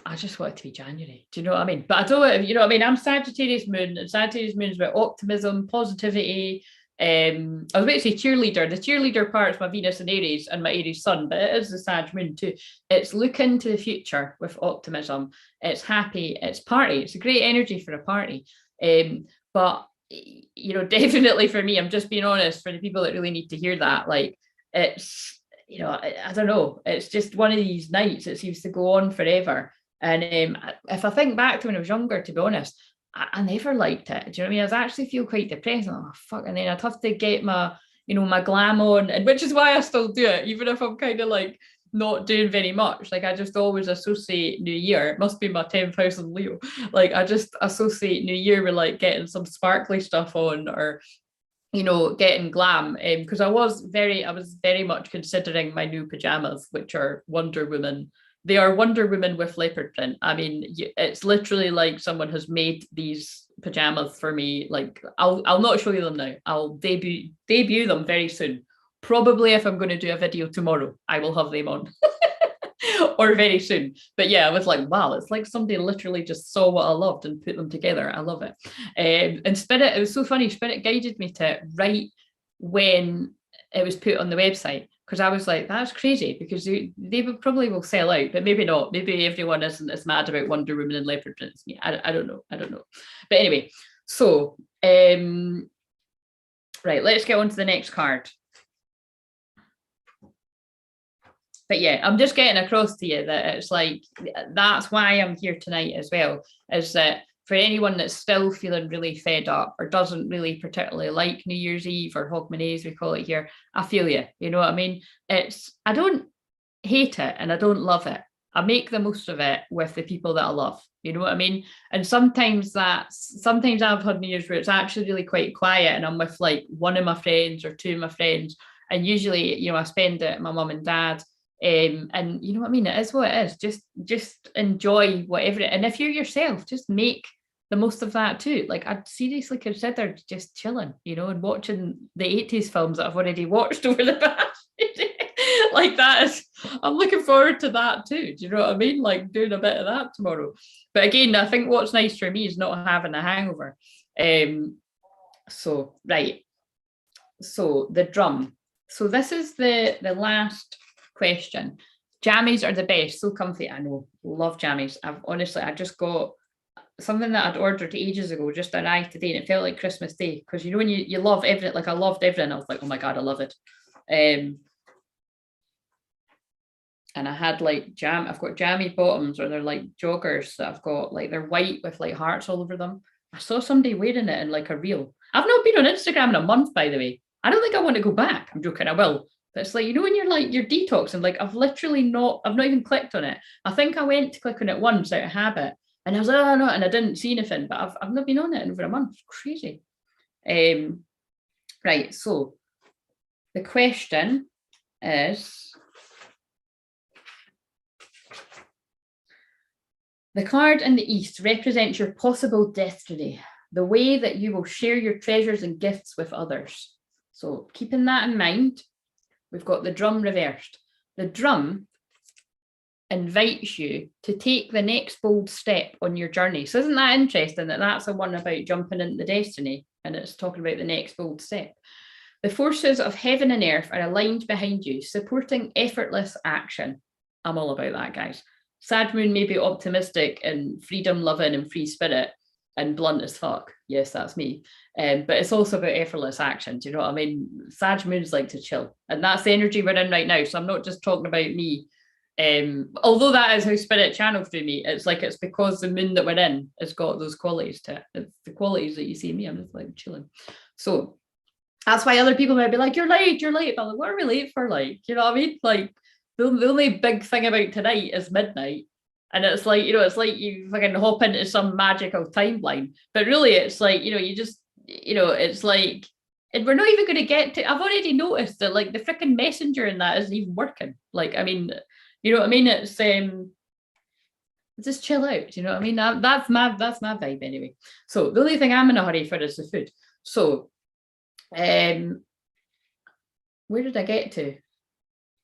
I just want it to be January. Do you know what I mean? But I don't, you know what I mean? I'm Sagittarius moon, and Sagittarius moon is about optimism, positivity. I was about to say cheerleader. The cheerleader part is my Venus and Aries and my Aries sun, but it is the Sag moon too. It's looking to the future with optimism. It's happy. It's party. It's a great energy for a party. But you know, definitely for me, I'm just being honest, for the people that really need to hear that, like it's, you know, I don't know, it's just one of these nights that seems to go on forever. And if I think back to when I was younger, to be honest, I never liked it. Do you know what I mean? I was actually feel quite depressed. Oh fuck! And then I'd have to get my, you know, my glam on, and which is why I still do it, even if I'm kind of like not doing very much. Like I just always associate New Year. It must be my 10th house in Leo. Like I just associate New Year with like getting some sparkly stuff on, or you know, getting glam. Because I was very much considering my new pajamas, which are Wonder Woman. They are Wonder Woman with leopard print. I mean, it's literally like someone has made these pajamas for me. Like I'll not show you them now. I'll debut them very soon. Probably if I'm going to do a video tomorrow, I will have them on. Or very soon. But yeah, I was like, wow, it's like somebody literally just saw what I loved and put them together. I love it. And Spirit, it was so funny. Spirit guided me to it right when it was put on the website, because I was like, that's crazy, because they probably will sell out, but maybe not. Maybe everyone isn't as mad about Wonder Woman and leopard print as me. I don't know. But anyway, so right, let's get on to the next card. But yeah, I'm just getting across to you that it's like, that's why I'm here tonight as well, is that for anyone that's still feeling really fed up or doesn't really particularly like New Year's Eve or Hogmanay, we call it here, I feel you. You know what I mean? I don't hate it and I don't love it. I make the most of it with the people that I love. You know what I mean? And sometimes I've had New Year's where it's actually really quite quiet and I'm with like one of my friends or two of my friends. And usually, you know, I spend it with my mum and dad. And you know what I mean? It is what it is. Just enjoy whatever. And if you're yourself, just make the most of that too. Like I'd seriously consider just chilling, you know, and watching the 80s films that I've already watched over the past. Like that is, I'm looking forward to that too. Do you know what I mean? Like doing a bit of that tomorrow. But again, I think what's nice for me is not having a hangover. So right. So the drum. So this is the last question. Jammies are the best, so comfy. I know, love jammies. I just got something that I'd ordered ages ago, just arrived today, and it felt like Christmas Day, because you know when you love everything. Like I loved everything. I was like, oh my god, I love it. And I had like I've got jammy bottoms, or they're like joggers that I've got, like they're white with like hearts all over them. I saw somebody wearing it in like a reel. I've not been on Instagram in a month, by the way. I don't think I want to go back. I'm joking, I will. But it's like, you know, when you're like, you're detoxing, like I've not even clicked on it. I think I went to click on it once out of habit, and I was like, oh no, and I didn't see anything, but I've not been on it in over a month. It's crazy. Right, so the question is, the card in the East represents your possible destiny, the way that you will share your treasures and gifts with others. So keeping that in mind, we've got the drum reversed. The drum invites you to take the next bold step on your journey. So isn't that interesting that that's the one about jumping into the destiny, and it's talking about the next bold step. The forces of heaven and earth are aligned behind you, supporting effortless action. I'm all about that, guys. Sag moon may be optimistic and freedom loving and free spirit and blunt as fuck. Yes, that's me. But it's also about effortless action. Do you know what I mean? Sag moons like to chill, and that's the energy we're in right now. So I'm not just talking about me. Although that is how spirit channeled through me, it's like it's because the moon that we're in has got those qualities to it. It's the qualities that you see in me. I'm just like chilling. So that's why other people might be like, you're late. But I'm like, what are we late for? Like, you know what I mean? Like the only big thing about tonight is midnight. And it's like, you know, it's like you fucking hop into some magical timeline. But really, it's like, you know, you just, you know, it's like, and we're not even going to get to, I've already noticed that like the freaking messenger in that isn't even working. Like, I mean, you know what I mean? It's just chill out. You know what I mean? That's my vibe anyway. So the only thing I'm in a hurry for is the food. So Where did I get to?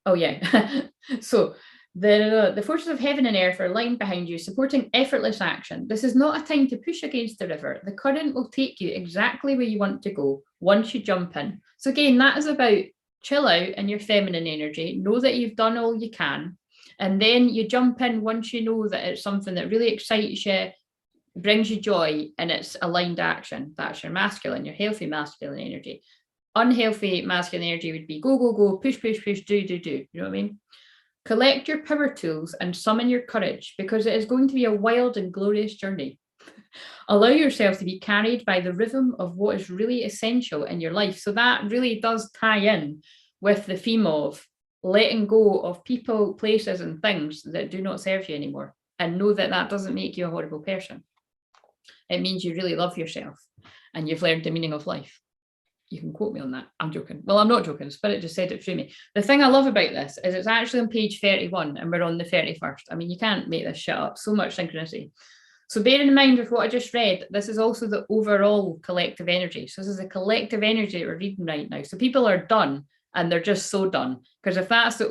Oh yeah. So the forces of heaven and earth are lying behind you, supporting effortless action. This is not a time to push against the river. The current will take you exactly where you want to go once you jump in. So again, that is about chill out in your feminine energy, know that you've done all you can, and then you jump in once you know that it's something that really excites you, brings you joy, and it's aligned action. That's your masculine, your healthy masculine energy. Unhealthy masculine energy would be go, go, go, push, push, push, do, do, do. You know what I mean? Collect your power tools and summon your courage, because it is going to be a wild and glorious journey. Allow yourself to be carried by the rhythm of what is really essential in your life. So that really does tie in with the theme of letting go of people, places, and things that do not serve you anymore, and know that that doesn't make you a horrible person. It means you really love yourself and you've learned the meaning of life. You can quote me on that. I'm joking. Well, I'm not joking. Spirit just said it through me. The thing I love about this is it's actually on page 31 and we're on the 31st. I mean, you can't make this shit up. So much synchronicity. So bearing in mind with what I just read, this is also the overall collective energy. So this is a collective energy that we're reading right now. So people are done and they're just so done. Because if that's the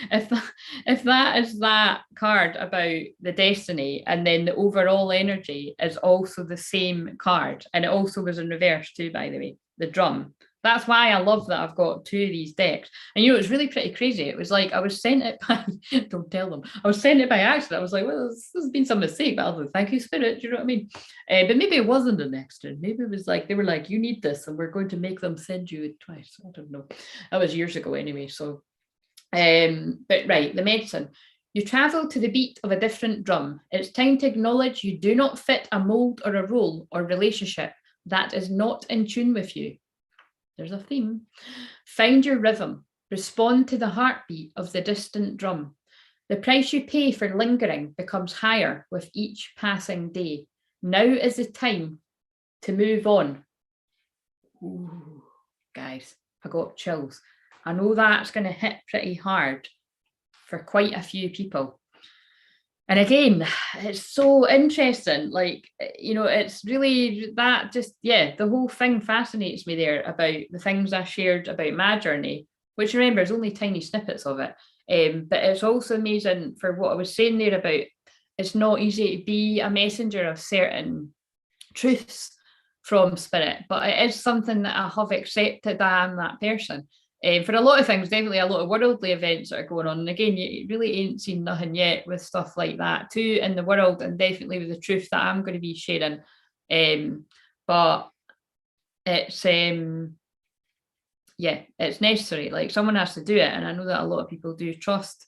if that is that card about the destiny, and then the overall energy is also the same card, and it also was in reverse too, by the way, the drum. That's why I love that I've got two of these decks. And you know, it's really pretty crazy. It was like I was sent it by, don't tell them, I was sent it by accident. I was like, well, this has been some mistake, but I was like, thank you, Spirit. Do you know what I mean? But maybe it wasn't an accident. Maybe it was like, they were like, you need this, and we're going to make them send you it twice. I don't know. That was years ago anyway. So, but right, the medicine. You travel to the beat of a different drum. It's time to acknowledge you do not fit a mold or a role or relationship that is not in tune with you. There's a theme. Find your rhythm. Respond to the heartbeat of the distant drum. The price you pay for lingering becomes higher with each passing day. Now is the time to move on. Ooh, guys, I got chills. I know that's going to hit pretty hard for quite a few people. And again, it's so interesting. Like, you know, it's really that just, yeah, the whole thing fascinates me there about the things I shared about my journey, which remember is only tiny snippets of it. But it's also amazing for what I was saying there about it's not easy to be a messenger of certain truths from spirit, but it is something that I have accepted. I am that person. For a lot of things, definitely a lot of worldly events that are going on. And again, you really ain't seen nothing yet with stuff like that too in the world, and definitely with the truth that I'm going to be sharing. But it's yeah, it's necessary. Like someone has to do it, and I know that a lot of people do trust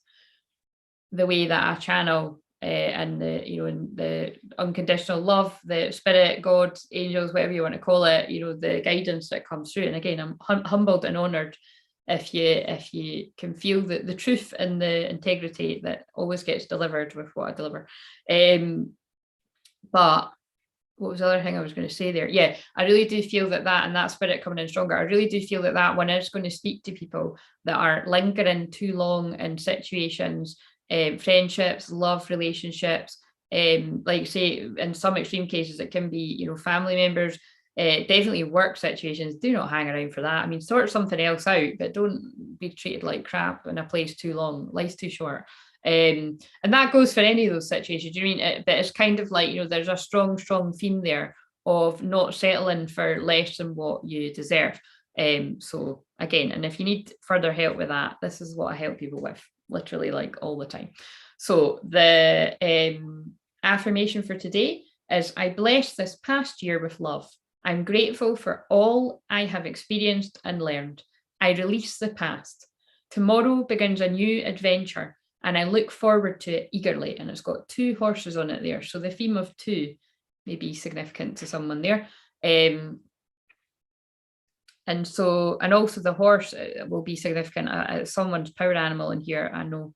the way that I channel and the, you know, in the unconditional love, the spirit, God, angels, whatever you want to call it, you know, the guidance that comes through. And again, I'm humbled and honored if you can feel the truth and the integrity that always gets delivered with what I deliver. But what was the other thing I was going to say there? Yeah, I really do feel that and that spirit coming in stronger. I really do feel that one is going to speak to people that are lingering too long in situations, friendships, love relationships. Like say, in some extreme cases, it can be, you know, family members. Definitely work situations. Do not hang around for that. I mean, sort something else out, but don't be treated like crap in a place too long. Life's too short. And that goes for any of those situations. You mean but it's kind of like, you know, there's a strong theme there of not settling for less than what you deserve. So again, and if you need further help with that, this is what I help people with, literally, like all the time. So the affirmation for today is: I bless this past year with love. I'm grateful for all I have experienced and learned. I release the past. Tomorrow begins a new adventure, and I look forward to it eagerly. And it's got 2 horses on it there. So the theme of 2 may be significant to someone there. And also the horse will be significant. Someone's power animal in here, I know.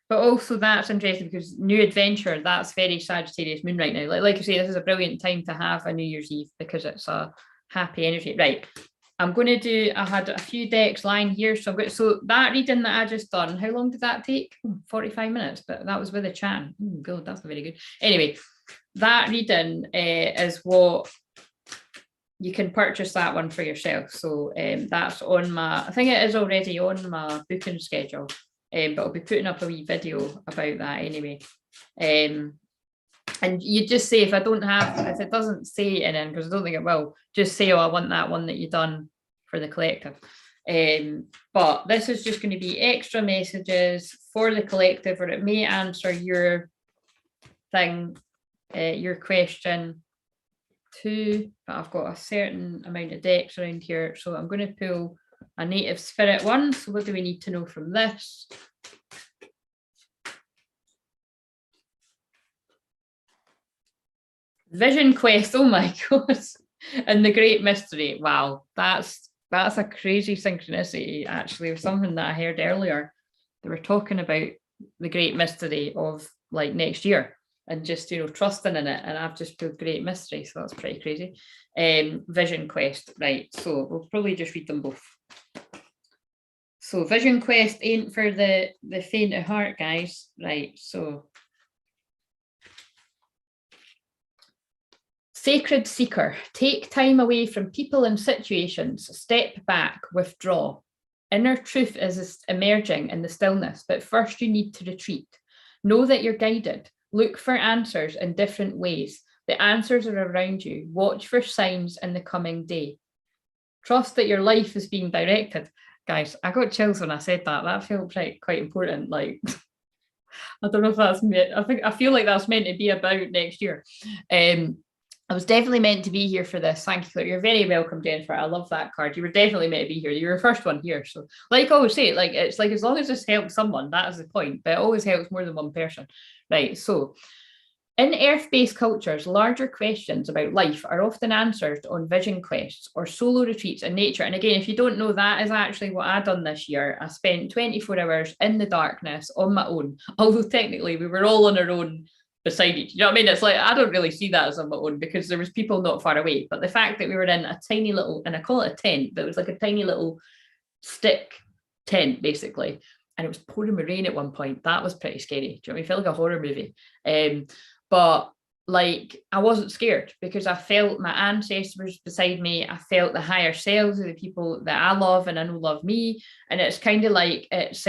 But also that's interesting because new adventure, that's very Sagittarius moon right now. Like I say, this is a brilliant time to have a New Year's Eve because it's a happy energy. Right. I'm going to do, I had a few decks lying here. So that reading that I just done, how long did that take? 45 minutes, but that was with a Chan. God, that's very good. Anyway, that reading is what you can purchase that one for yourself. So that's on my, I think it is already on my booking schedule, but I'll be putting up a wee video about that anyway. And you just say, if it doesn't say it in, because I don't think it will, just say, oh, I want that one that you done for the collective. But this is just going to be extra messages for the collective, or it may answer your thing, your question too, but I've got a certain amount of decks around here, so I'm going to pull a native spirit one. So what do we need to know from this? Vision quest, oh my god. And the great mystery. Wow, that's a crazy synchronicity, actually, with something that I heard earlier. They were talking about the great mystery of like next year and just, you know, trusting in it. And I've just pulled great mystery, so that's pretty crazy. Vision quest, right? So we'll probably just read them both. So vision quest ain't for the faint of heart, guys. Right, so Sacred Seeker, take time away from people and situations, step back, withdraw. Inner truth is emerging in the stillness, but first you need to retreat. Know that you're guided. Look for answers in different ways. The answers are around you. Watch for signs in the coming day. Trust that your life is being directed. Guys, I got chills when I said that. That felt quite important. Like, I don't know if that's meant, I feel like that's meant to be about next year. I was definitely meant to be here for this. Thank you, Claire. You're very welcome, Jennifer. I love that card. You were definitely meant to be here. You were the first one here. So, like I always say, like it's like as long as this helps someone, that is the point. But it always helps more than one person, right? So, in earth-based cultures, larger questions about life are often answered on vision quests or solo retreats in nature. And again, if you don't know, that is actually what I've done this year. I spent 24 hours in the darkness on my own, although technically we were all on our own beside each. You know what I mean? It's like, I don't really see that as on my own because there was people not far away. But the fact that we were in a tiny little, and I call it a tent, but it was like a tiny little stick tent, basically. And it was pouring with rain at one point. That was pretty scary. Do you know what I mean? It felt like a horror movie. But like, I wasn't scared because I felt my ancestors beside me. I felt the higher selves of the people that I love and I know love me. And it's kind of like, it's,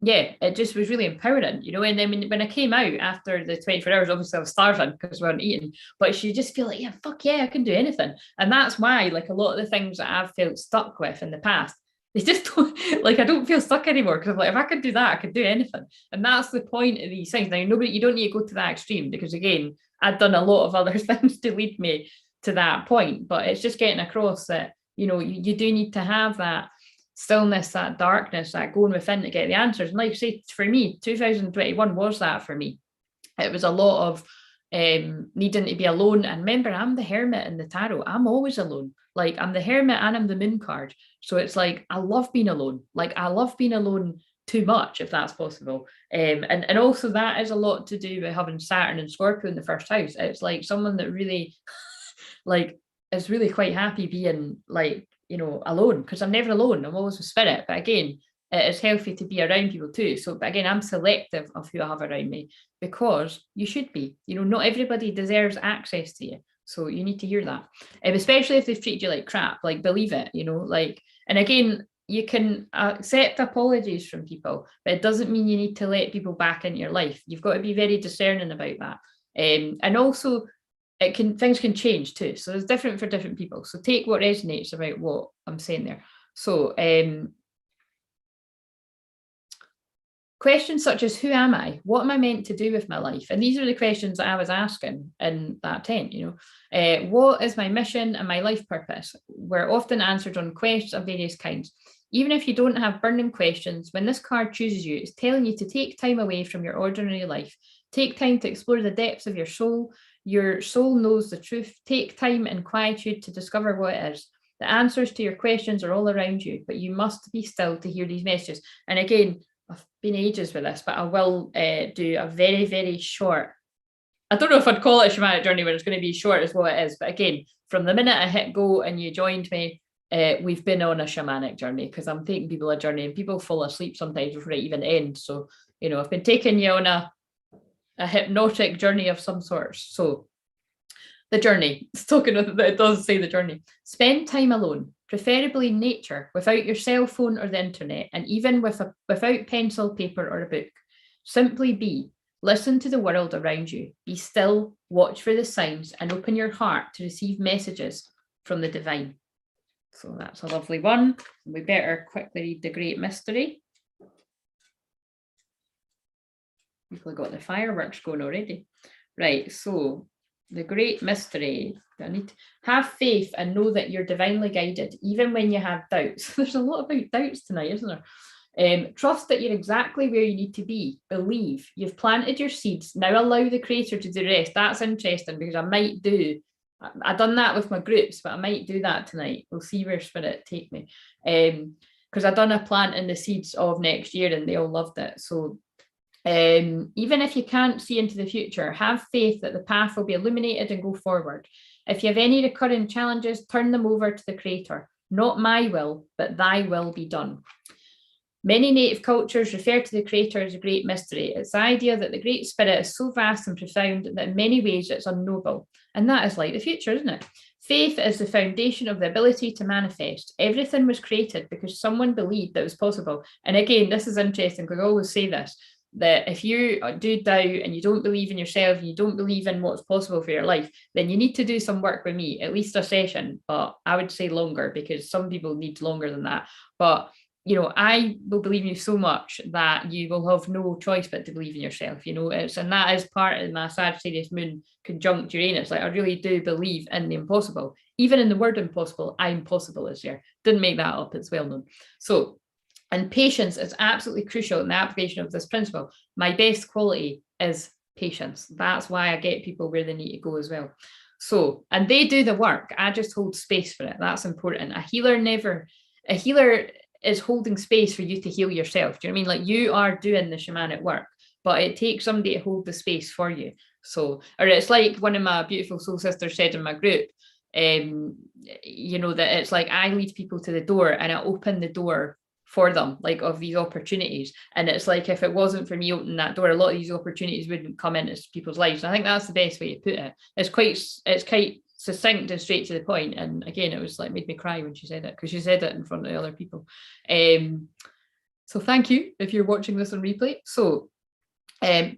yeah, it just was really empowering, you know. And then when I came out after the 24 hours, obviously I was starving because we weren't eating, but you just feel like, yeah, fuck yeah, I can do anything. And that's why, like, a lot of the things that I've felt stuck with in the past, they just don't, like, I don't feel stuck anymore because I'm like, if I could do that, I could do anything. And that's the point of these things. Now, you don't need to go to that extreme because, again, I'd done a lot of other things to lead me to that point, but it's just getting across that, you know, you do need to have that stillness, that darkness, that going within to get the answers. And like I say, for me, 2021 was that for me. It was a lot of needing to be alone. And remember, I'm the hermit in the tarot. I'm always alone. Like, I'm the hermit and I'm the moon card. So it's like, I love being alone. Like, I love being alone too much, if that's possible. And also that is a lot to do with having Saturn and Scorpio in the first house. It's like someone that really like is really quite happy being like, you know, alone, because I'm never alone. I'm always with spirit. But again, it's healthy to be around people too. So, but again, I'm selective of who I have around me because you should be. You know, not everybody deserves access to you. So you need to hear that, especially if they've treated you like crap. Like, believe it. You know, like, and again, you can accept apologies from people, but it doesn't mean you need to let people back into your life. You've got to be very discerning about that. And also, things can change too. So it's different for different people. So take what resonates about what I'm saying there. So questions such as, who am I? What am I meant to do with my life? And these are the questions that I was asking in that tent, you know. What is my mission and my life purpose? Were often answered on questions of various kinds. Even if you don't have burning questions, when this card chooses you, it's telling you to take time away from your ordinary life. Take time to explore the depths of your soul. Your soul knows the truth. Take time and quietude to discover what it is. The answers to your questions are all around you, but you must be still to hear these messages. And again, I've been ages with this, but I will do a very, very short, I don't know if I'd call it a shamanic journey when it's going to be short as what it is. But again, from the minute I hit go and you joined me, we've been on a shamanic journey because I'm taking people a journey and people fall asleep sometimes before it even ends. So, you know, I've been taking you on a hypnotic journey of some sort. So The journey. It's talking of, it does say the journey. Spend time alone, preferably in nature, without your cell phone or the internet, and even without pencil, paper, or a book. Simply be. Listen to the world around you. Be still, watch for the signs, and open your heart to receive messages from the divine. So that's a lovely one. We better quickly read the Great Mystery. People have got the fireworks going already. Right, so the Great Mystery. I need to have faith and know that you're divinely guided, even when you have doubts. There's a lot about doubts tonight, isn't there? Trust that you're exactly where you need to be. Believe you've planted your seeds. Now allow the Creator to do the rest. That's interesting because I've done that with my groups, but I might do that tonight. We'll see where Spirit take me. Because I've done a plant in the seeds of next year and they all loved it. So even if you can't see into the future, have faith that the path will be illuminated and go forward. If you have any recurring challenges, turn them over to the Creator. Not my will, but thy will be done. Many native cultures refer to the Creator as a great mystery. It's the idea that the Great Spirit is so vast and profound that in many ways it's unknowable. And that is like the future, isn't it? Faith is the foundation of the ability to manifest. Everything was created because someone believed that it was possible. And again, this is interesting because I always say this, that if you do doubt and you don't believe in yourself and you don't believe in what's possible for your life, then you need to do some work with me, at least a session, but I would say longer because some people need longer than that. But you know, I will believe in you so much that you will have no choice but to believe in yourself, you know, and that is part of my Sagittarius moon conjunct Uranus. Like I really do believe in the impossible. Even in the word impossible, I'm possible is there. Didn't make that up, it's well known. So, and patience is absolutely crucial in the application of this principle. My best quality is patience. That's why I get people where they need to go as well. So, and they do the work. I just hold space for it. That's important. A healer is holding space for you to heal yourself. Do you know what I mean? Like you are doing the shamanic work, but it takes somebody to hold the space for you. So, or it's like one of my beautiful soul sisters said in my group, you know, that it's like I lead people to the door and I open the door for them, like of these opportunities. And it's like, if it wasn't for me opening that door, a lot of these opportunities wouldn't come into people's lives. And I think that's the best way to put it. It's quite succinct and straight to the point. And again, it was like made me cry when she said it, because she said it in front of the other people. So thank you if you're watching this on replay. So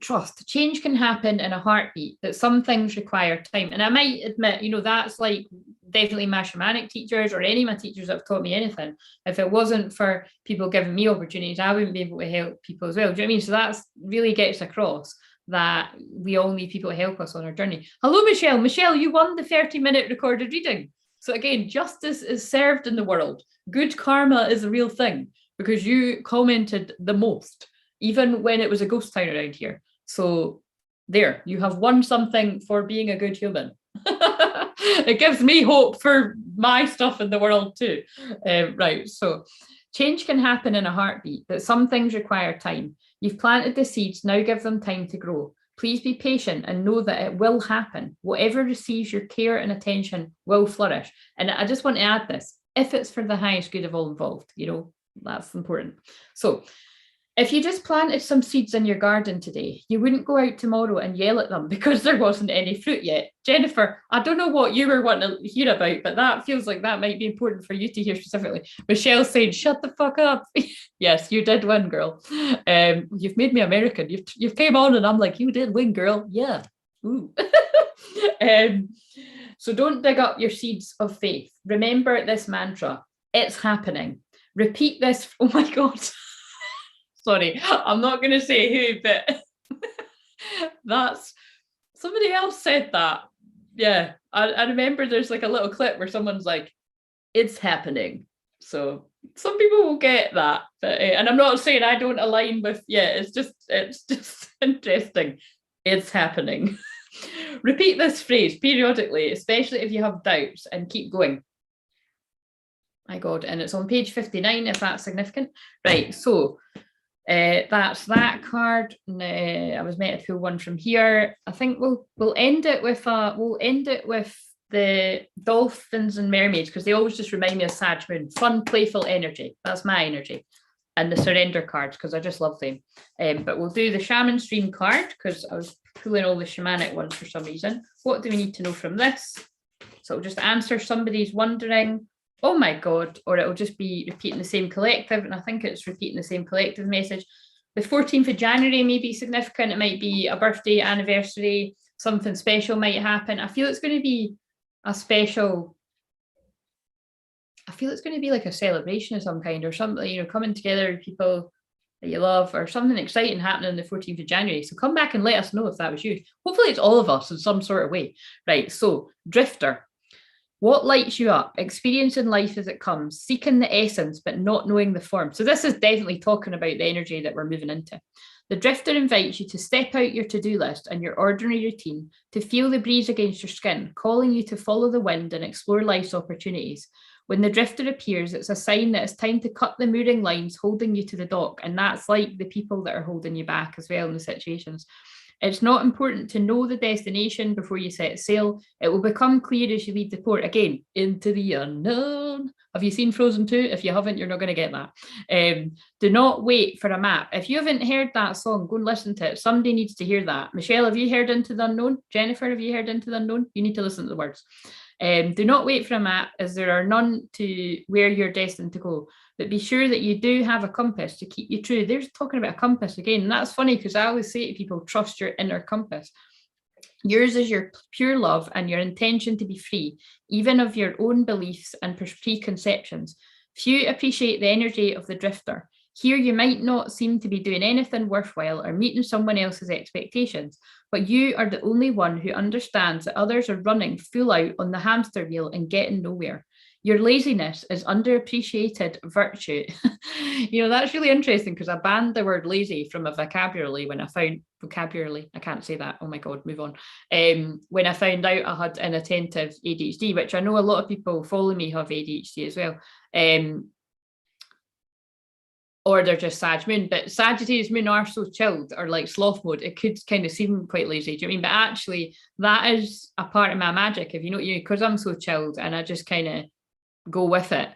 trust. Change can happen in a heartbeat, that some things require time. And I might admit, you know, that's like definitely my shamanic teachers or any of my teachers that have taught me anything. If it wasn't for people giving me opportunities, I wouldn't be able to help people as well. Do you know what I mean? So that's really gets across that we all need people to help us on our journey. Hello, Michelle. Michelle, you won the 30-minute recorded reading. So again, justice is served in the world. Good karma is a real thing because you commented the most, even when it was a ghost town around here. So there, you have won something for being a good human. It gives me hope for my stuff in the world too. Right, so change can happen in a heartbeat, but some things require time. You've planted the seeds, now give them time to grow. Please be patient and know that it will happen. Whatever receives your care and attention will flourish. And I just want to add this, if it's for the highest good of all involved, you know, that's important. So if you just planted some seeds in your garden today, you wouldn't go out tomorrow and yell at them because there wasn't any fruit yet. Jennifer, I don't know what you were wanting to hear about, but that feels like that might be important for you to hear specifically. Michelle saying, shut the fuck up. Yes, you did win, girl. You've made me American. You've came on and I'm like, you did win, girl. Yeah. Ooh. So don't dig up your seeds of faith. Remember this mantra. It's happening. Repeat this. Oh my God. Sorry, I'm not going to say who, but that's somebody else said that. Yeah, I remember there's like a little clip where someone's like, it's happening. So some people will get that, but and I'm not saying I don't align with, yeah, it's just interesting. It's happening. Repeat this phrase periodically, especially if you have doubts, and keep going. My God, and it's on page 59 if that's significant. Right, so that's that card. I was meant to pull one from here. I think we'll end it with the dolphins and mermaids because they always just remind me of Sag Moon. Fun, playful energy. That's my energy. and the surrender cards, because I just love them. But we'll do the shaman stream card because I was pulling all the shamanic ones for some reason. What do we need to know from this? So it'll just answer somebody's wondering, oh my God, or it'll just be repeating the same collective. And I think it's repeating the same collective message. The 14th of January may be significant. It might be a birthday, anniversary, something special might happen. I feel it's going to be a special, I feel it's going to be like a celebration of some kind, or something, you know, coming together with people that you love, or something exciting happening on the 14th of January. So come back and let us know if that was you. Hopefully it's all of us in some sort of way. Right, so drifter. What lights you up? Experiencing life as it comes, seeking the essence, but not knowing the form. So this is definitely talking about the energy that we're moving into. The drifter invites you to step out your to-do list and your ordinary routine, to feel the breeze against your skin, calling you to follow the wind and explore life's opportunities. When the drifter appears, it's a sign that it's time to cut the mooring lines holding you to the dock. And that's like the people that are holding you back as well in the situations. It's not important to know the destination before you set sail. It will become clear as you leave the port. Again, into the unknown. Have you seen Frozen 2? If you haven't, you're not going to get that. Do not wait for a map. If you haven't heard that song, go and listen to it. Somebody needs to hear that. Michelle, have you heard Into the Unknown? Jennifer, have you heard Into the Unknown? You need to listen to the words. Do not wait for a map, as there are none to where you're destined to go. But be sure that you do have a compass to keep you true. There's talking about a compass again. And that's funny because I always say to people, trust your inner compass. Yours is your pure love and your intention to be free, even of your own beliefs and preconceptions. Few appreciate the energy of the drifter. Here you might not seem to be doing anything worthwhile or meeting someone else's expectations, but you are the only one who understands that others are running full out on the hamster wheel and getting nowhere. Your laziness is underappreciated virtue. You know, that's really interesting because I banned the word lazy from a vocabulary when I found I can't say that. Oh my God, move on. When I found out I had inattentive ADHD, which I know a lot of people follow me have ADHD as well. Or they're just Sag Moon, but Sagittarius Moon are so chilled, or like sloth mode, it could kind of seem quite lazy. Do you know what I mean? But actually, that is a part of my magic. If you know, because I'm so chilled and I just kind of go with it,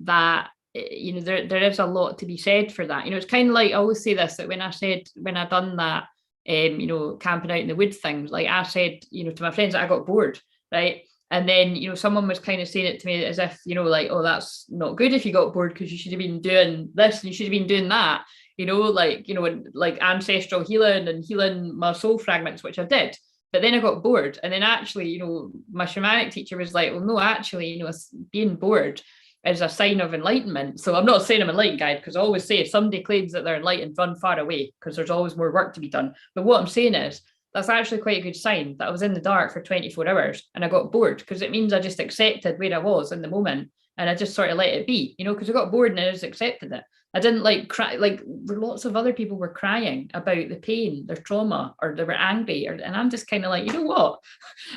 that, you know, there is a lot to be said for that. You know, it's kind of like, I always say this, that when I done that, you know, camping out in the wood things, like I said, you know, to my friends that I got bored, right? And then, you know, someone was kind of saying it to me as if, you know, like, oh, that's not good if you got bored because you should have been doing this and you should have been doing that, you know, like, you know, like ancestral healing and healing my soul fragments, which I did. But then I got bored. And then actually, you know, my shamanic teacher was like, well, no, actually, you know, being bored is a sign of enlightenment. So I'm not saying I'm enlightened, guys, because I always say if somebody claims that they're enlightened, run far away because there's always more work to be done. But what I'm saying is, that's actually quite a good sign that I was in the dark for 24 hours and I got bored, because it means I just accepted where I was in the moment and I just sort of let it be, you know, because I got bored and I just accepted it. I didn't like cry, like lots of other people were crying about the pain, their trauma, or they were angry. And I'm just kind of like, you know what?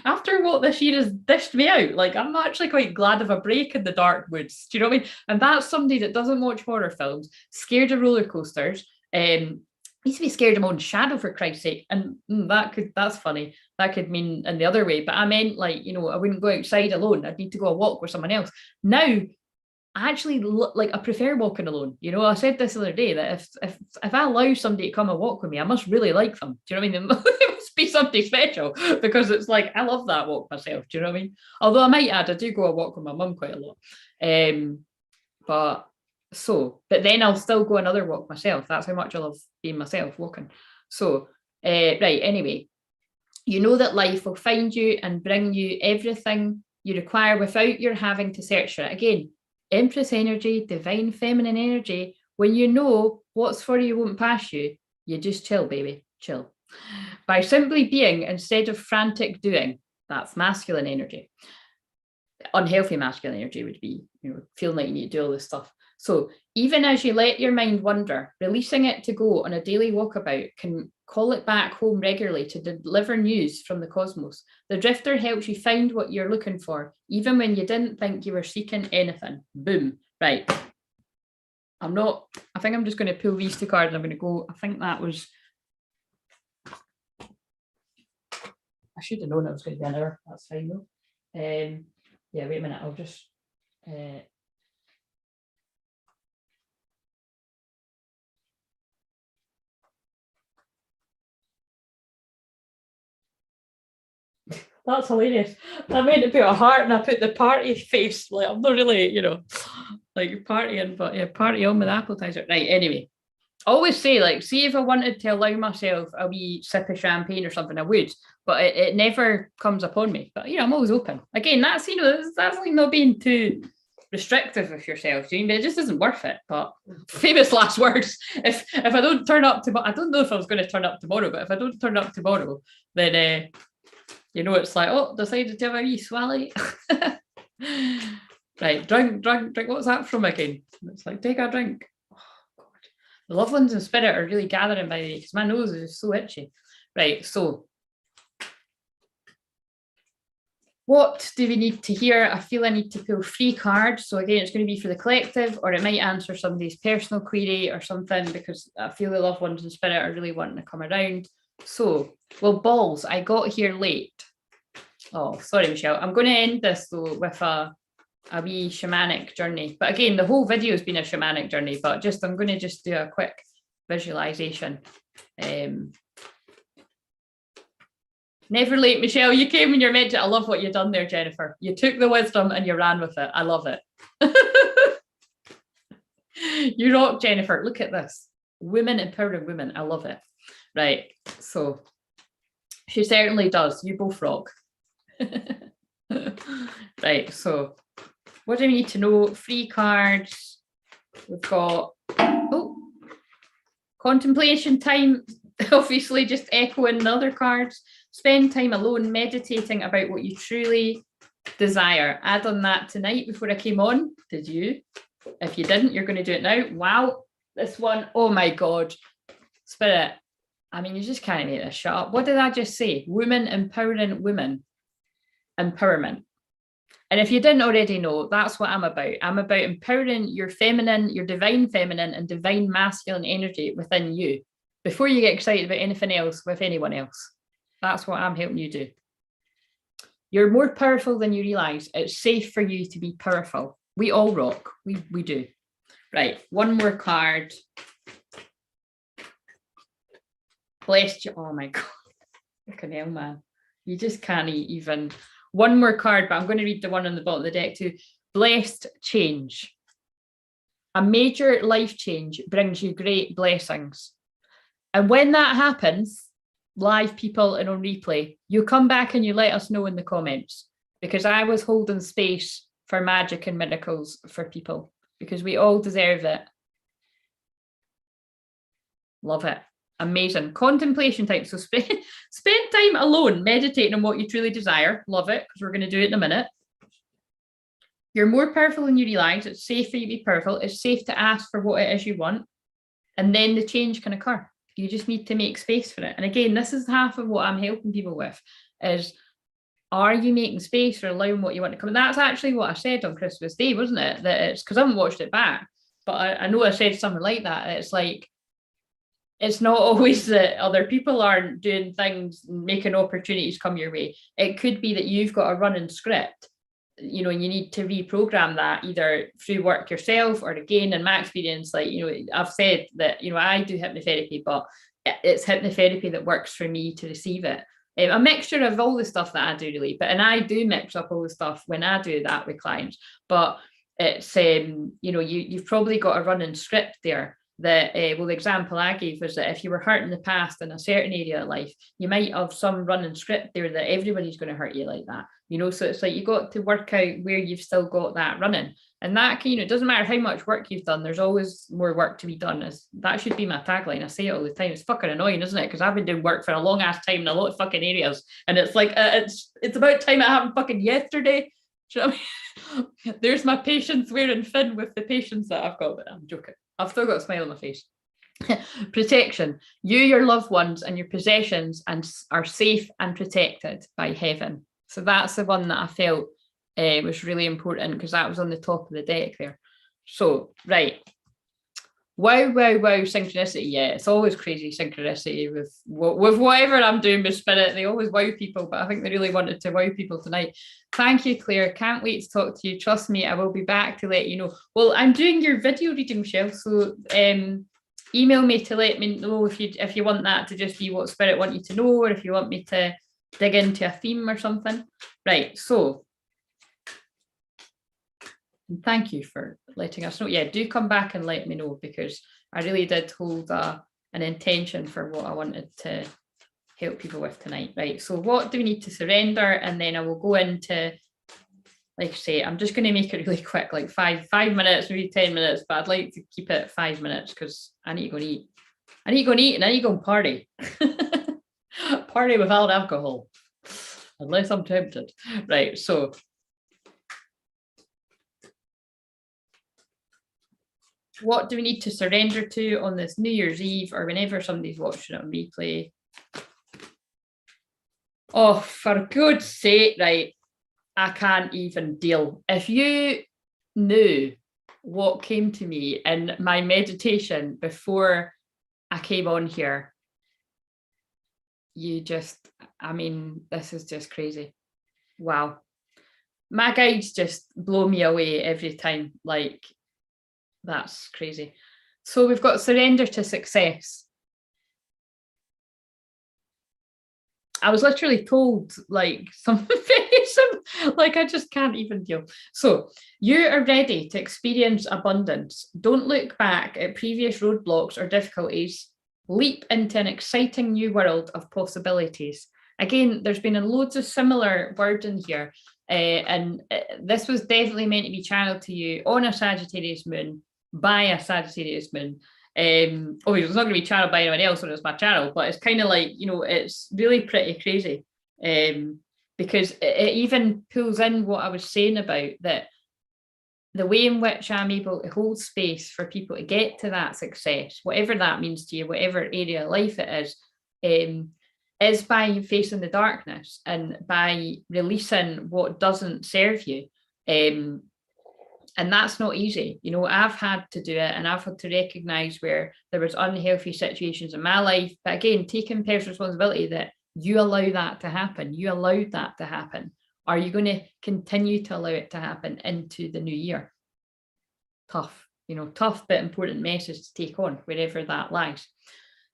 After what this year has dished me out, like I'm actually quite glad of a break in the dark woods. Do you know what I mean? And that's somebody that doesn't watch horror films, scared of roller coasters, I used to be scared of my own shadow, for Christ's sake. And that's funny. That could mean in the other way. But I meant, like, you know, I wouldn't go outside alone. I'd need to go a walk with someone else. Now, I actually like, I prefer walking alone. You know, I said this the other day that if I allow somebody to come and walk with me, I must really like them. Do you know what I mean? It must be something special, because it's like, I love that walk myself. Do you know what I mean? Although I might add, I do go a walk with my mum quite a lot. But then I'll still go another walk myself. That's how much I love being myself, walking. So, right, anyway, you know that life will find you and bring you everything you require without your having to search for it. Again, Empress energy, divine feminine energy. When you know what's for you won't pass you, you just chill, baby, chill. By simply being instead of frantic doing. That's masculine energy. Unhealthy masculine energy would be, you know, feeling like you need to do all this stuff. So even as you let your mind wander, releasing it to go on a daily walkabout can call it back home regularly to deliver news from the cosmos. The drifter helps you find what you're looking for, even when you didn't think you were seeking anything. Boom. Right. I think I'm just going to pull these two cards and I'm going to go. I think that was, I should have known it was going to be an hour. That's fine though. Yeah, wait a minute. I'll just, That's hilarious. I meant to put a heart and I put the party face. Like, I'm not really, you know, like partying, but yeah, party on with appetizer. Right, anyway. I always say, like, see if I wanted to allow myself a wee sip of champagne or something, I would, but it never comes upon me. But I'm always open. Again, that's, that's like not being too restrictive of yourself, but it just isn't worth it. But famous last words. If I don't turn up tomorrow, I don't know if I was going to turn up tomorrow, but if I don't turn up tomorrow, then it's like, oh, decided to have a wee swally. Right, drink. What's that from again? It's like, take a drink. Oh, God. The loved ones in spirit are really gathering by the way, because my nose is just so itchy. Right, so what do we need to hear? I feel I need to pull 3 cards. So again, it's going to be for the collective, or it might answer somebody's personal query or something, because I feel the loved ones in spirit are really wanting to come around. So, well, balls, I got here late. Oh, sorry, Michelle. I'm going to end this though with a wee shamanic journey. But again, the whole video has been a shamanic journey, but I'm going to just do a quick visualization. Never late, Michelle. You came when you're meant to. I love what you've done there, Jennifer. You took the wisdom and you ran with it. I love it. You rock, Jennifer. Look at this. Women empowering women. I love it. Right. So she certainly does. You both rock. Right. So what do we need to know? 3 cards. We've got contemplation time. Obviously, just echoing the other cards. Spend time alone meditating about what you truly desire. Add on that tonight before I came on. Did you? If you didn't, you're going to do it now. Wow. This one, oh my God. Spirit. I mean, you just can't make this shut up. What did I just say? Women empowering women. Empowerment. And if you didn't already know, that's what I'm about. I'm about empowering your feminine, your divine feminine and divine masculine energy within you before you get excited about anything else with anyone else. That's what I'm helping you do. You're more powerful than you realize. It's safe for you to be powerful. We all rock. We do. Right. One more card. Blessed you. Oh my God. Fucking hell, man. You just can't even. One more card, but I'm going to read the one on the bottom of the deck too. Blessed change. A major life change brings you great blessings. And when that happens, live people and on replay, you come back and you let us know in the comments, because I was holding space for magic and miracles for people, because we all deserve it. Love it. Amazing. Contemplation time. So spend time alone meditating on what you truly desire. Love it, because we're going to do it in a minute. You're more powerful than you realize. It's safe for you to be powerful. It's safe to ask for what it is you want, and then the change can occur. You just need to make space for it. And again, this is half of what I'm helping people with, is are you making space or allowing what you want to come? And that's actually what I said on Christmas Day, wasn't it? That it's because I haven't watched it back, but I know I said something like that. It's like, it's not always that other people aren't doing things, making opportunities come your way. It could be that you've got a running script, and you need to reprogram that either through work yourself, or again, in my experience, like, I've said that, I do hypnotherapy, but it's hypnotherapy that works for me to receive it. A mixture of all the stuff that I do really, and I do mix up all the stuff when I do that with clients, but it's, you've probably got a running script there. That the example I gave was that if you were hurt in the past in a certain area of life, you might have some running script there that everybody's going to hurt you like that, so it's like you got to work out where you've still got that running, and that can, it doesn't matter how much work you've done, there's always more work to be done. That should be my tagline. I say it all the time. It's fucking annoying, isn't it? Because I've been doing work for a long ass time in a lot of fucking areas, and it's like it's about time it happened fucking yesterday. Do you know what I mean? There's my patience wearing thin with the patience that I've got, but I'm joking. I've still got a smile on my face. Protection. You, your loved ones, and your possessions are safe and protected by heaven. So that's the one that I felt was really important, because that was on the top of the deck there. So, right. Wow, synchronicity. Yeah, it's always crazy synchronicity with whatever I'm doing with spirit. They always wow people, but I think they really wanted to wow people tonight. Thank you, Claire. Can't wait to talk to you. Trust me, I will be back to let you know. Well, I'm doing your video reading, Michelle, so email me to let me know if you want that to just be what spirit want you to know, or if you want me to dig into a theme or something. Right, so thank you for letting us know. Yeah, do come back and let me know, because I really did hold an intention for what I wanted to help people with tonight. Right, so what do we need to surrender? And then I will go into, like I say, I'm just going to make it really quick, like five minutes, maybe 10 minutes, but I'd like to keep it 5 minutes because I need to go and eat. I need to go and eat and I need to go and party. Party without alcohol, unless I'm tempted. Right, so what do we need to surrender to on this New Year's Eve, or whenever somebody's watching it on replay? Oh, for God's sake, right, I can't even deal. If you knew what came to me in my meditation before I came on here, you just, I mean, this is just crazy. Wow. My guides just blow me away every time. Like, that's crazy. So we've got surrender to success. I was literally told like something very simple, like I just can't even deal. So you are ready to experience abundance. Don't look back at previous roadblocks or difficulties. Leap into an exciting new world of possibilities. Again, there's been loads of similar wording here. And this was definitely meant to be channeled to you on a Sagittarius moon by a Sagittarius moon. Obviously it's not going to be channeled by anyone else when it's my channel, but it's kind of like, you know, it's really pretty crazy, because it even pulls in what I was saying about that the way in which I'm able to hold space for people to get to that success, whatever that means to you, whatever area of life it is by facing the darkness and by releasing what doesn't serve you. And that's not easy. You know, I've had to do it, and I've had to recognize where there was unhealthy situations in my life. But again, taking personal responsibility that you allow that to happen. You allowed that to happen. Are you going to continue to allow it to happen into the new year? Tough, you know, tough but important message to take on wherever that lies.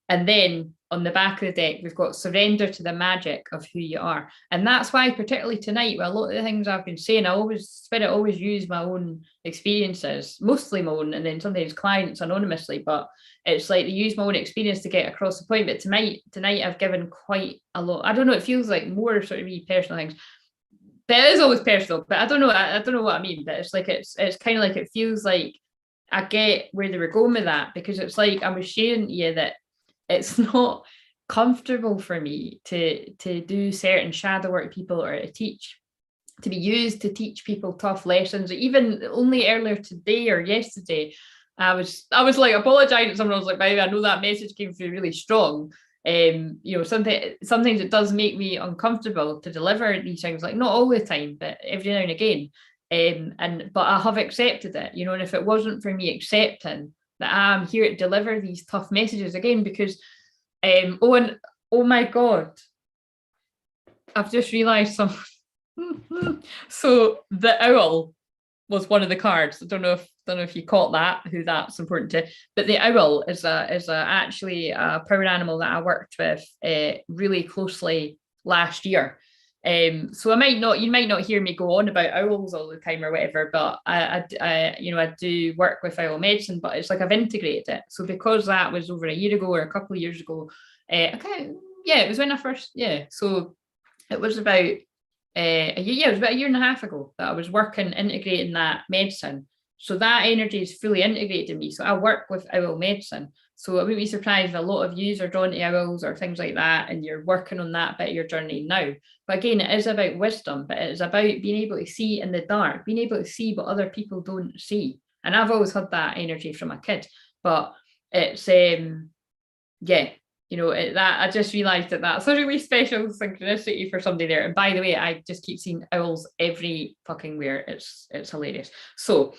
And then on the back of the deck, we've got surrender to the magic of who you are. And that's why, particularly tonight, with a lot of the things I've been saying, Spirit always use my own experiences, mostly my own, and then sometimes clients anonymously, but it's like they use my own experience to get across the point. But tonight I've given quite a lot. I don't know, it feels like more sort of really personal things. But it is always personal, but I don't know what I mean. But it's like it's kind of like it feels like I get where they were going with that, because it's like I was sharing to you that it's not comfortable for me to do certain shadow work people or to be used to teach people tough lessons. Even only earlier today or yesterday, I was like apologizing to someone. I was like, baby, I know that message came through really strong. You know, sometimes it does make me uncomfortable to deliver these things, like not all the time, but every now and again. But I have accepted it, you know, and if it wasn't for me accepting that I'm here to deliver these tough messages again, because oh my God, I've just realized something. So the owl was one of the cards. I don't know if you caught that, who that's important to, but the owl is actually a power animal that I worked with really closely last year. So you might not hear me go on about owls all the time or whatever, but I do work with owl medicine, but it's like I've integrated it. So because that was over a year ago or a couple of years ago, it was when I first, so it was about it was about a year and a half ago that I was working, integrating that medicine. So that energy is fully integrated in me. So I work with owl medicine. So I wouldn't be surprised if a lot of you are drawn to owls or things like that, and you're working on that bit of your journey now. But again, it is about wisdom, but it is about being able to see in the dark, being able to see what other people don't see. And I've always had that energy from a kid, but it's you know, that I just realized that's a really special synchronicity for somebody there. And by the way, I just keep seeing owls every fucking where. It's hilarious. So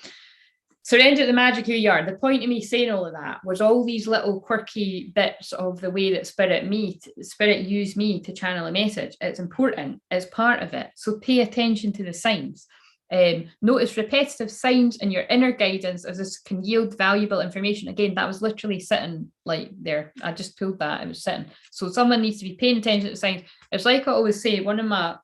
surrender to the magic who you are. The point of me saying all of that was all these little quirky bits of the way that spirit used me to channel a message. It's important as part of it. So pay attention to the signs. Notice repetitive signs in your inner guidance as this can yield valuable information. Again, that was literally sitting like there. I just pulled that, it was sitting. So someone needs to be paying attention to signs. It's like I always say, one of my,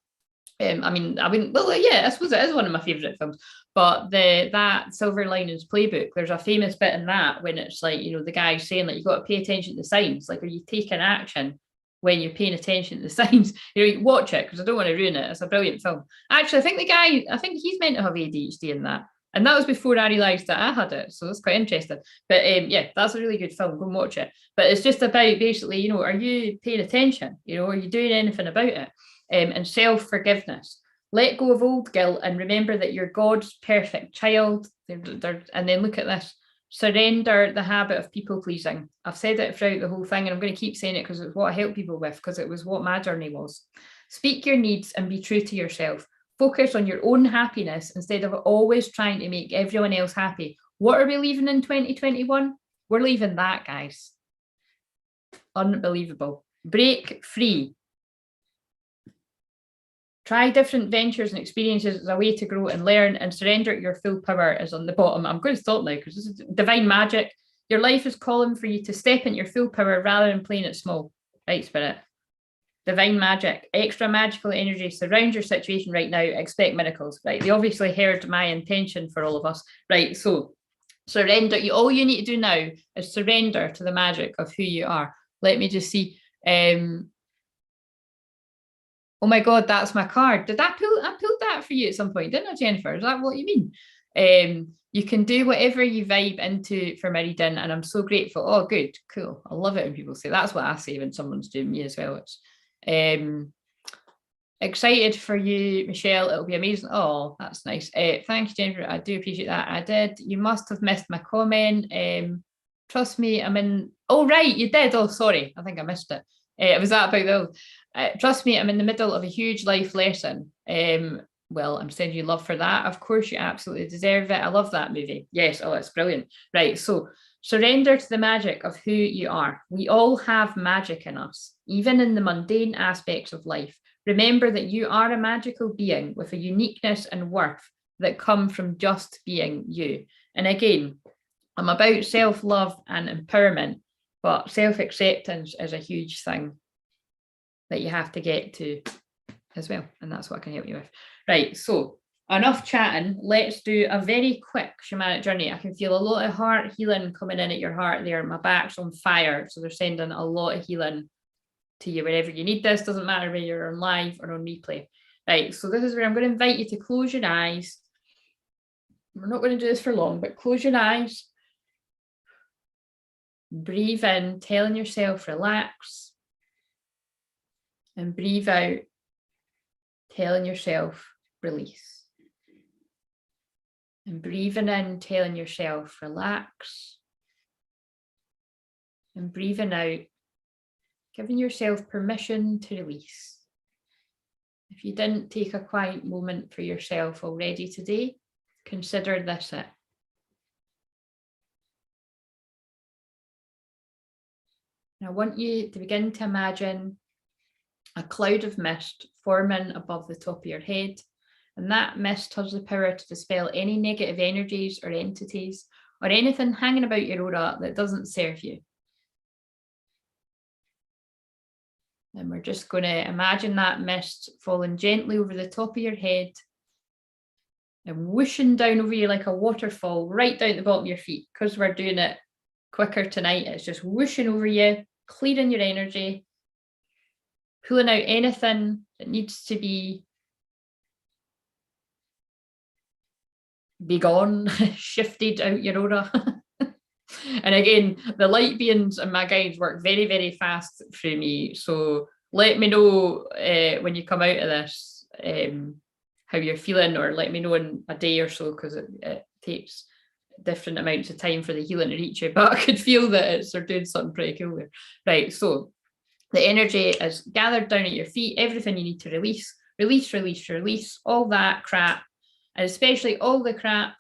I mean, I wouldn't, well, yeah, I suppose it is one of my favourite films, but that Silver Linings Playbook, there's a famous bit in that when it's like, you know, the guy's saying like, you've got to pay attention to the signs. Like, are you taking action when you're paying attention to the signs? You know, watch it, because I don't want to ruin it. It's a brilliant film. Actually, I think he's meant to have ADHD in that. And that was before I realised that I had it. So that's quite interesting. But yeah, that's a really good film. Go and watch it. But it's just about basically, you know, are you paying attention? You know, are you doing anything about it? And self-forgiveness. Let go of old guilt and remember that you're God's perfect child. And then look at this. Surrender the habit of people pleasing. I've said it throughout the whole thing, and I'm going to keep saying it because it's what I help people with, because it was what my journey was. Speak your needs and be true to yourself. Focus on your own happiness instead of always trying to make everyone else happy. What are we leaving in 2021? We're leaving that, guys. Unbelievable. Break free. Try different ventures and experiences as a way to grow and learn, and surrender your full power is on the bottom. I'm going to stop now because this is divine magic. Your life is calling for you to step into your full power rather than playing it small. Right, Spirit. Divine magic, extra magical energy. Surround your situation right now. Expect miracles. Right, they obviously heard my intention for all of us. Right, so surrender. All you need to do now is surrender to the magic of who you are. Let me just see. Oh my God, that's my card. I pulled that for you at some point, didn't I, Jennifer? Is that what you mean? You can do whatever you vibe into for my reading, and I'm so grateful. Oh, good, cool. I love it when people say that's what I say when someone's doing me as well. It's excited for you, Michelle. It'll be amazing. Oh, that's nice. Thanks, Jennifer. I do appreciate that. I did. You must have missed my comment. Trust me, I'm in. Oh, right, you did. Oh, sorry. I think I missed it. Was that about the trust me, I'm in the middle of a huge life lesson. Well, I'm sending you love for that. Of course, you absolutely deserve it. I love that movie. Yes, oh, it's brilliant. Right, so surrender to the magic of who you are. We all have magic in us, even in the mundane aspects of life. Remember that you are a magical being with a uniqueness and worth that come from just being you. And again, I'm about self-love and empowerment, but self-acceptance is a huge thing that you have to get to as well. And that's what I can help you with. Right, so enough chatting. Let's do a very quick shamanic journey. I can feel a lot of heart healing coming in at your heart there. My back's on fire. So they're sending a lot of healing to you wherever you need this. Doesn't matter whether you're on live or on replay. Right, so this is where I'm going to invite you to close your eyes. We're not going to do this for long, but close your eyes. Breathe in, telling yourself relax. And breathe out, telling yourself release. And breathing in, telling yourself relax. And breathing out, giving yourself permission to release. If you didn't take a quiet moment for yourself already today, consider this it. And I want you to begin to imagine a cloud of mist forming above the top of your head. And that mist has the power to dispel any negative energies or entities or anything hanging about your aura that doesn't serve you. And we're just going to imagine that mist falling gently over the top of your head and whooshing down over you like a waterfall right down the bottom of your feet. Because we're doing it quicker tonight, it's just whooshing over you, clearing your energy, pulling out anything that needs to be gone, shifted out your aura. And again, the light beings and my guides work very, very fast through me. So let me know when you come out of this, how you're feeling, or let me know in a day or so, because it takes different amounts of time for the healing to reach you. But I could feel that they're doing something pretty cool there. Right, so the energy is gathered down at your feet, everything you need to release, release, all that crap, and especially all the crap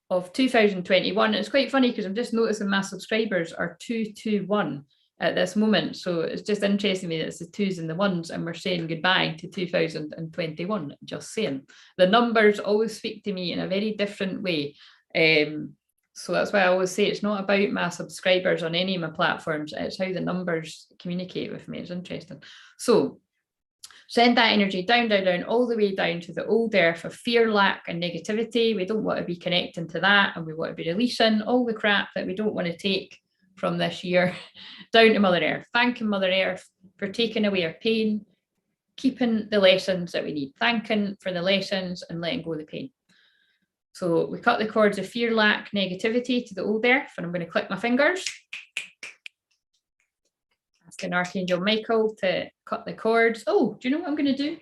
of 2021. It's quite funny because I'm just noticing my subscribers are 221. at this moment. So it's just interesting to me that it's the 2s and the 1s, and we're saying goodbye to 2021. Just saying. The numbers always speak to me in a very different way. So that's why I always say it's not about my subscribers on any of my platforms. It's how the numbers communicate with me. It's interesting. So send that energy down, down, down, all the way down to the old earth of fear, lack, and negativity. We don't want to be connecting to that, and we want to be releasing all the crap that we don't want to take from this year down to Mother Earth, thanking Mother Earth for taking away our pain, keeping the lessons that we need, thanking for the lessons and letting go of the pain. So we cut the cords of fear, lack, negativity to the old earth, and I'm going to click my fingers. Asking Archangel Michael to cut the cords. Oh, do you know what I'm going to do?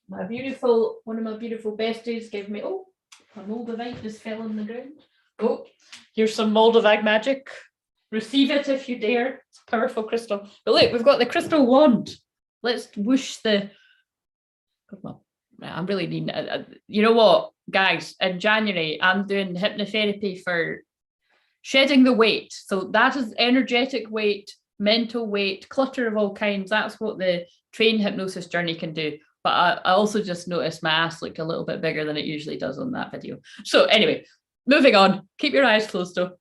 One of my beautiful besties gave me, a Moldavite just fell on the ground. Oh, here's some Moldavite magic. Receive it if you dare. It's a powerful crystal. But look, we've got the crystal wand. Let's whoosh the... I'm really needing you know what, guys, in January, I'm doing hypnotherapy for shedding the weight. So that is energetic weight, mental weight, clutter of all kinds. That's what the trained hypnosis journey can do. But I also just noticed my ass looked a little bit bigger than it usually does on that video. So anyway, moving on. Keep your eyes closed though.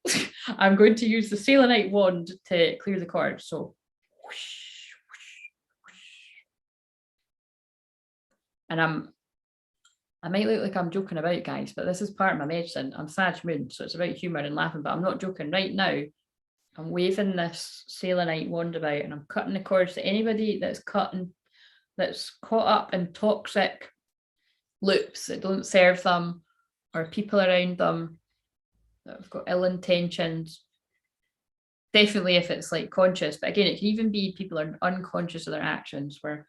I'm going to use the selenite wand to clear the cords. So whoosh. And I might look like I'm joking about, guys, but this is part of my medicine. I'm Sag Moon, so it's about humour and laughing, but I'm not joking. Right now, I'm waving this selenite wand about and I'm cutting the cords to anybody that's caught up in toxic loops that don't serve them, or people around them that have got ill intentions. Definitely if it's like conscious, but again, it can even be people are unconscious of their actions. We're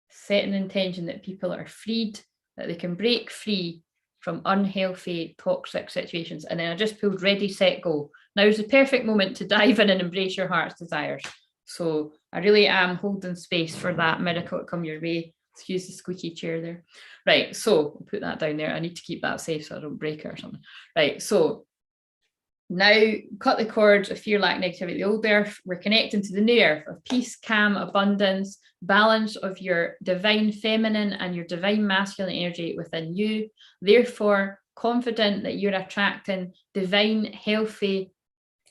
setting intention that people are freed, that they can break free from unhealthy, toxic situations. And then I just pulled ready, set, go. Now's the perfect moment to dive in and embrace your heart's desires. So I really am holding space for that miracle to come your way. Excuse the squeaky chair there. Right, so I'll put that down there. I need to keep that safe so I don't break it or something. Right, so now cut the cords of fear, lack, negativity, the old earth. We're connecting to the new earth of peace, calm, abundance, balance of your divine feminine and your divine masculine energy within you. Therefore, confident that you're attracting divine, healthy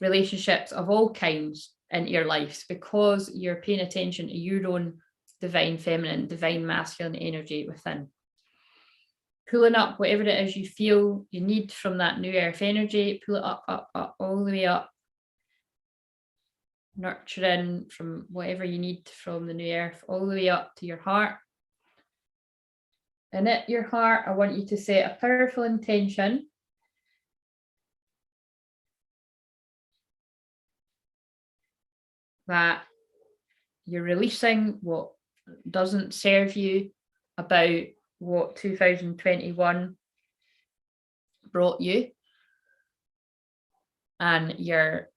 relationships of all kinds into your lives because you're paying attention to your own divine feminine, divine masculine energy within. Pulling up whatever it is you feel you need from that new earth energy, pull it up, up, up, all the way up. Nurturing from whatever you need from the new earth, all the way up to your heart. And at your heart, I want you to set a powerful intention that you're releasing what doesn't serve you about what 2021 brought you, and you're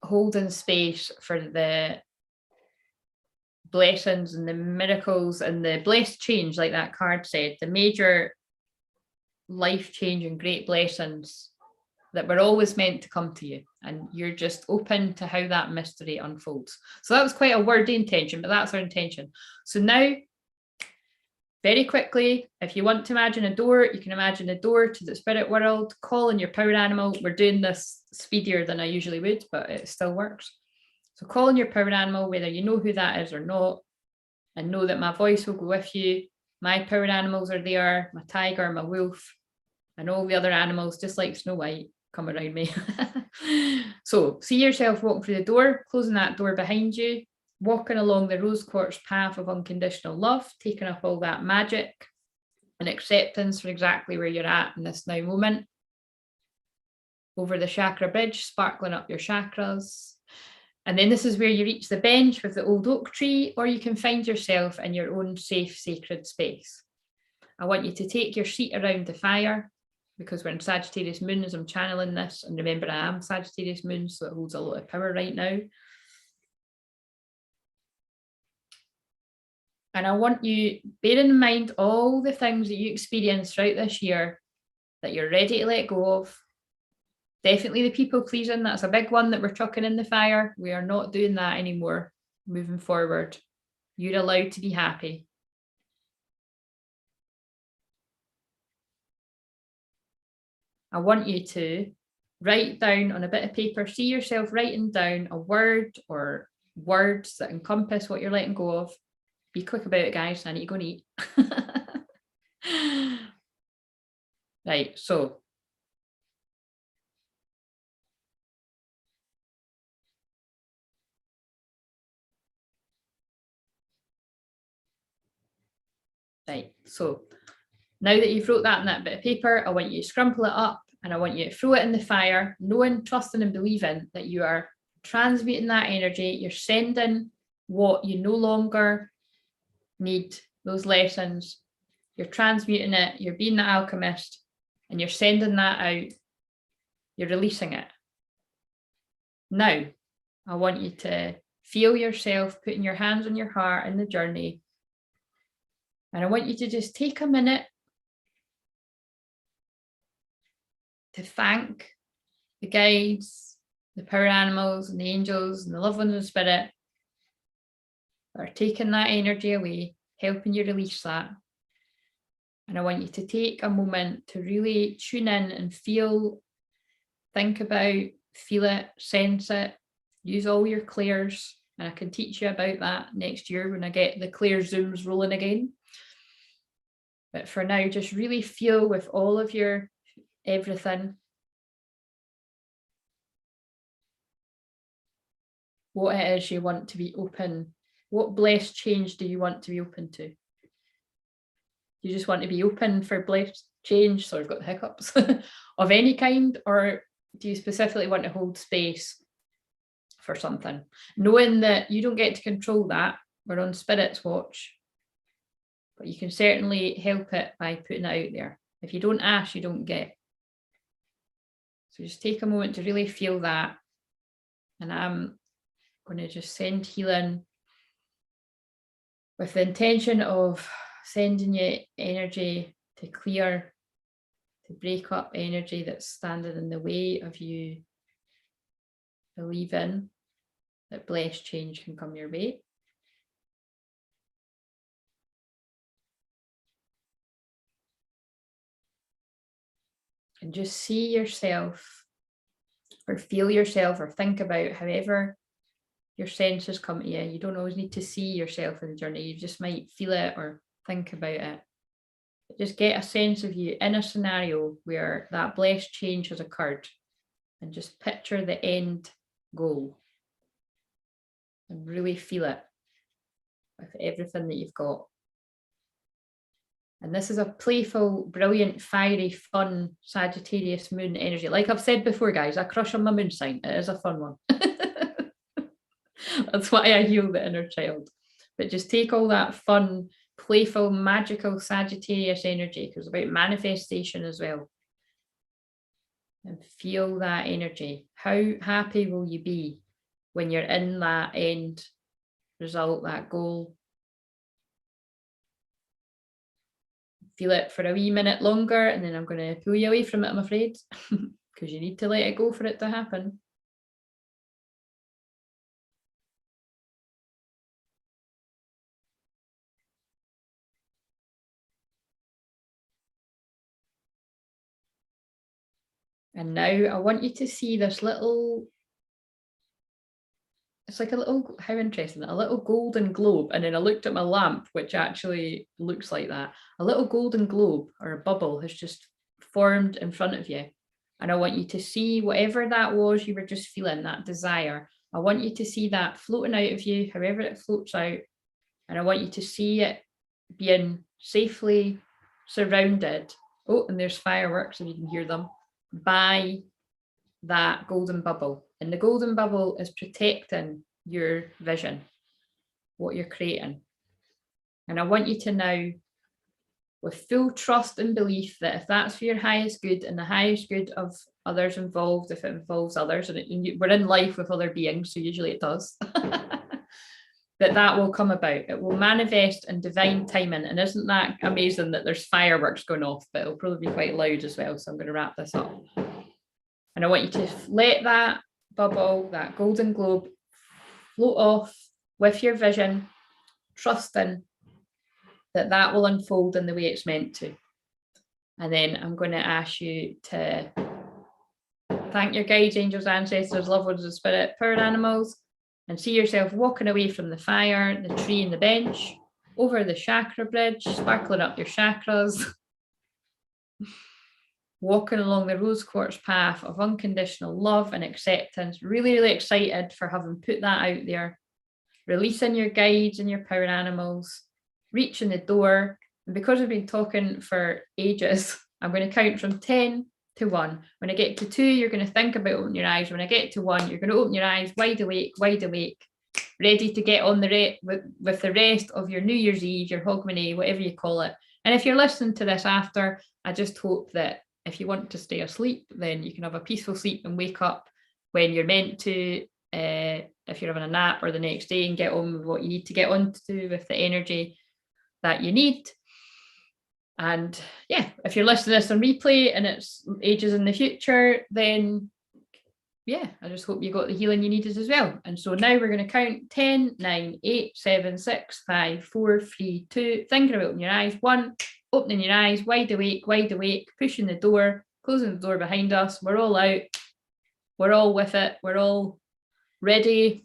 holding space for the blessings and the miracles and the blessed change, like that card said, the major life-changing great blessings that were always meant to come to you, and you're just open to how that mystery unfolds. So that was quite a wordy intention, but that's our intention. So now, very quickly, if you want to imagine a door, you can imagine a door to the spirit world. Call in your power animal. We're doing this speedier than I usually would, but it still works. So call in your power animal, whether you know who that is or not, and know that my voice will go with you. My power animals are there, my tiger, my wolf, and all the other animals, just like Snow White, come around me. So see yourself walking through the door, closing that door behind you, walking along the rose quartz path of unconditional love, taking up all that magic and acceptance for exactly where you're at in this now moment. Over the chakra bridge, sparkling up your chakras. And then this is where you reach the bench with the old oak tree, or you can find yourself in your own safe, sacred space. I want you to take your seat around the fire, because we're in Sagittarius moon as I'm channeling this. And remember, I am Sagittarius moon, so it holds a lot of power right now. And I want you, bearing in mind all the things that you experienced throughout this year that you're ready to let go of, Definitely the people pleasing. That's a big one that we're chucking in the fire. We are not doing that anymore. Moving forward, you're allowed to be happy. I want you to write down on a bit of paper, see yourself writing down a word or words that encompass what you're letting go of. Be quick about it, guys. I need to go and eat. Right, so now that you've wrote that on that bit of paper, I want you to scrumple it up and I want you to throw it in the fire, knowing, trusting and believing that you are transmuting that energy. You're sending what you no longer need, those lessons. You're transmuting it. You're being the alchemist and you're sending that out. You're releasing it. Now, I want you to feel yourself putting your hands on your heart in the journey. And I want you to just take a minute to thank the guides, the power animals and the angels and the loved ones in spirit that are taking that energy away, helping you release that. And I want you to take a moment to really tune in and feel, think about, feel it, sense it, use all your clairs. And I can teach you about that next year when I get the clair Zooms rolling again. But for now, just really feel with all of your everything what it is you want to be open. What blessed change do you want to be open to? You just want to be open for blessed change, sorry, I've got the hiccups, of any kind, or do you specifically want to hold space for something? Knowing that you don't get to control that, we're on Spirit's watch, but you can certainly help it by putting it out there. If you don't ask, you don't get. So just take a moment to really feel that. And I'm going to just send healing with the intention of sending you energy to clear, to break up energy that's standing in the way of you believing that blessed change can come your way. And just see yourself or feel yourself or think about however your senses come to you. You don't always need to see yourself in the journey. You just might feel it or think about it. But just get a sense of you in a scenario where that blessed change has occurred and just picture the end goal and really feel it with everything that you've got. And this is a playful, brilliant, fiery, fun Sagittarius moon energy. Like I've said before, guys, I crush on my moon sign. It is a fun one. That's why I heal the inner child. But just take all that fun, playful, magical Sagittarius energy, because it's about manifestation as well. And feel that energy. How happy will you be when you're in that end result, that goal? Feel it for a wee minute longer, and then I'm going to pull you away from it, I'm afraid, because you need to let it go for it to happen. And now I want you to see this little, it's like a little, how interesting, a little golden globe. And then I looked at my lamp, which actually looks like that. A little golden globe or a bubble has just formed in front of you. And I want you to see whatever that was you were just feeling, that desire. I want you to see that floating out of you, however it floats out. And I want you to see it being safely surrounded. Oh, and there's fireworks, and you can hear them, by that golden bubble. And the golden bubble is protecting your vision, what you're creating. And I want you to now, with full trust and belief, that if that's for your highest good and the highest good of others involved, if it involves others, and we're in life with other beings, so usually it does, that will come about. It will manifest in divine timing. And isn't that amazing that there's fireworks going off? But it'll probably be quite loud as well. So I'm going to wrap this up. And I want you to let that bubble, that golden globe, float off with your vision, trusting that that will unfold in the way it's meant to. And then I'm going to ask you to thank your guides, angels, ancestors, loved ones of spirit, power animals, and see yourself walking away from the fire, the tree, and the bench, over the chakra bridge, sparkling up your chakras, walking along the rose quartz path of unconditional love and acceptance. Really, really excited for having put that out there. Releasing your guides and your power animals, reaching the door. And because I've been talking for ages, I'm going to count from 10 to 1. When I get to 2, you're going to think about opening your eyes. When I get to 1, you're going to open your eyes wide awake, ready to get on with the rest of your New Year's Eve, your Hogmanay, whatever you call it. And if you're listening to this after, I just hope that if you want to stay asleep, then you can have a peaceful sleep and wake up when you're meant to, if you're having a nap, or the next day, and get on with what you need to get on to with the energy that you need. And yeah, if you're listening to this on replay and it's ages in the future, then yeah, I just hope you got the healing you needed as well. And so now we're going to count 10, 9, 8, 7, 6, 5, 4, 3, 2, thinking about opening your eyes. 1, opening your eyes, wide awake, pushing the door, closing the door behind us. We're all out. We're all with it. We're all ready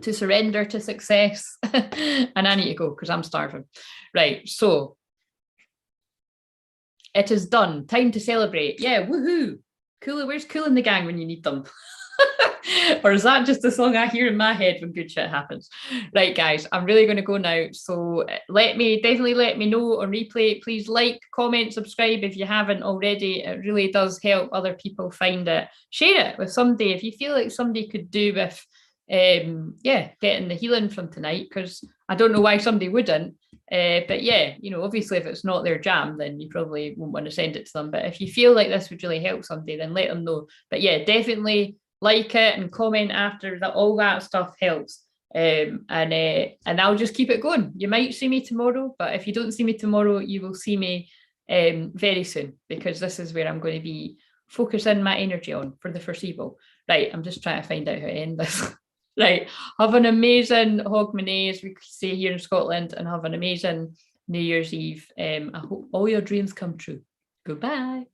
to surrender to success. And I need to go because I'm starving. Right, so it is done. Time to celebrate. Yeah, woohoo. Cool. Where's Cool in the Gang when you need them? Or is that just a song I hear in my head when good shit happens? Right, guys, I'm really going to go now. So definitely let me know on replay. Please like, comment, subscribe if you haven't already. It really does help other people find it. Share it with somebody if you feel like somebody could do with getting the healing from tonight, because I don't know why somebody wouldn't. But yeah, obviously if it's not their jam, then you probably won't want to send it to them. But if you feel like this would really help somebody, then let them know. But yeah, definitely like it and comment after that. All that stuff helps. And I'll just keep it going. You might see me tomorrow, but if you don't see me tomorrow, you will see me very soon, because this is where I'm going to be focusing my energy on for the foreseeable. Right, I'm just trying to find out how to end this. Right, have an amazing Hogmanay, as we say here in Scotland, and have an amazing New Year's Eve. I hope all your dreams come true. Goodbye.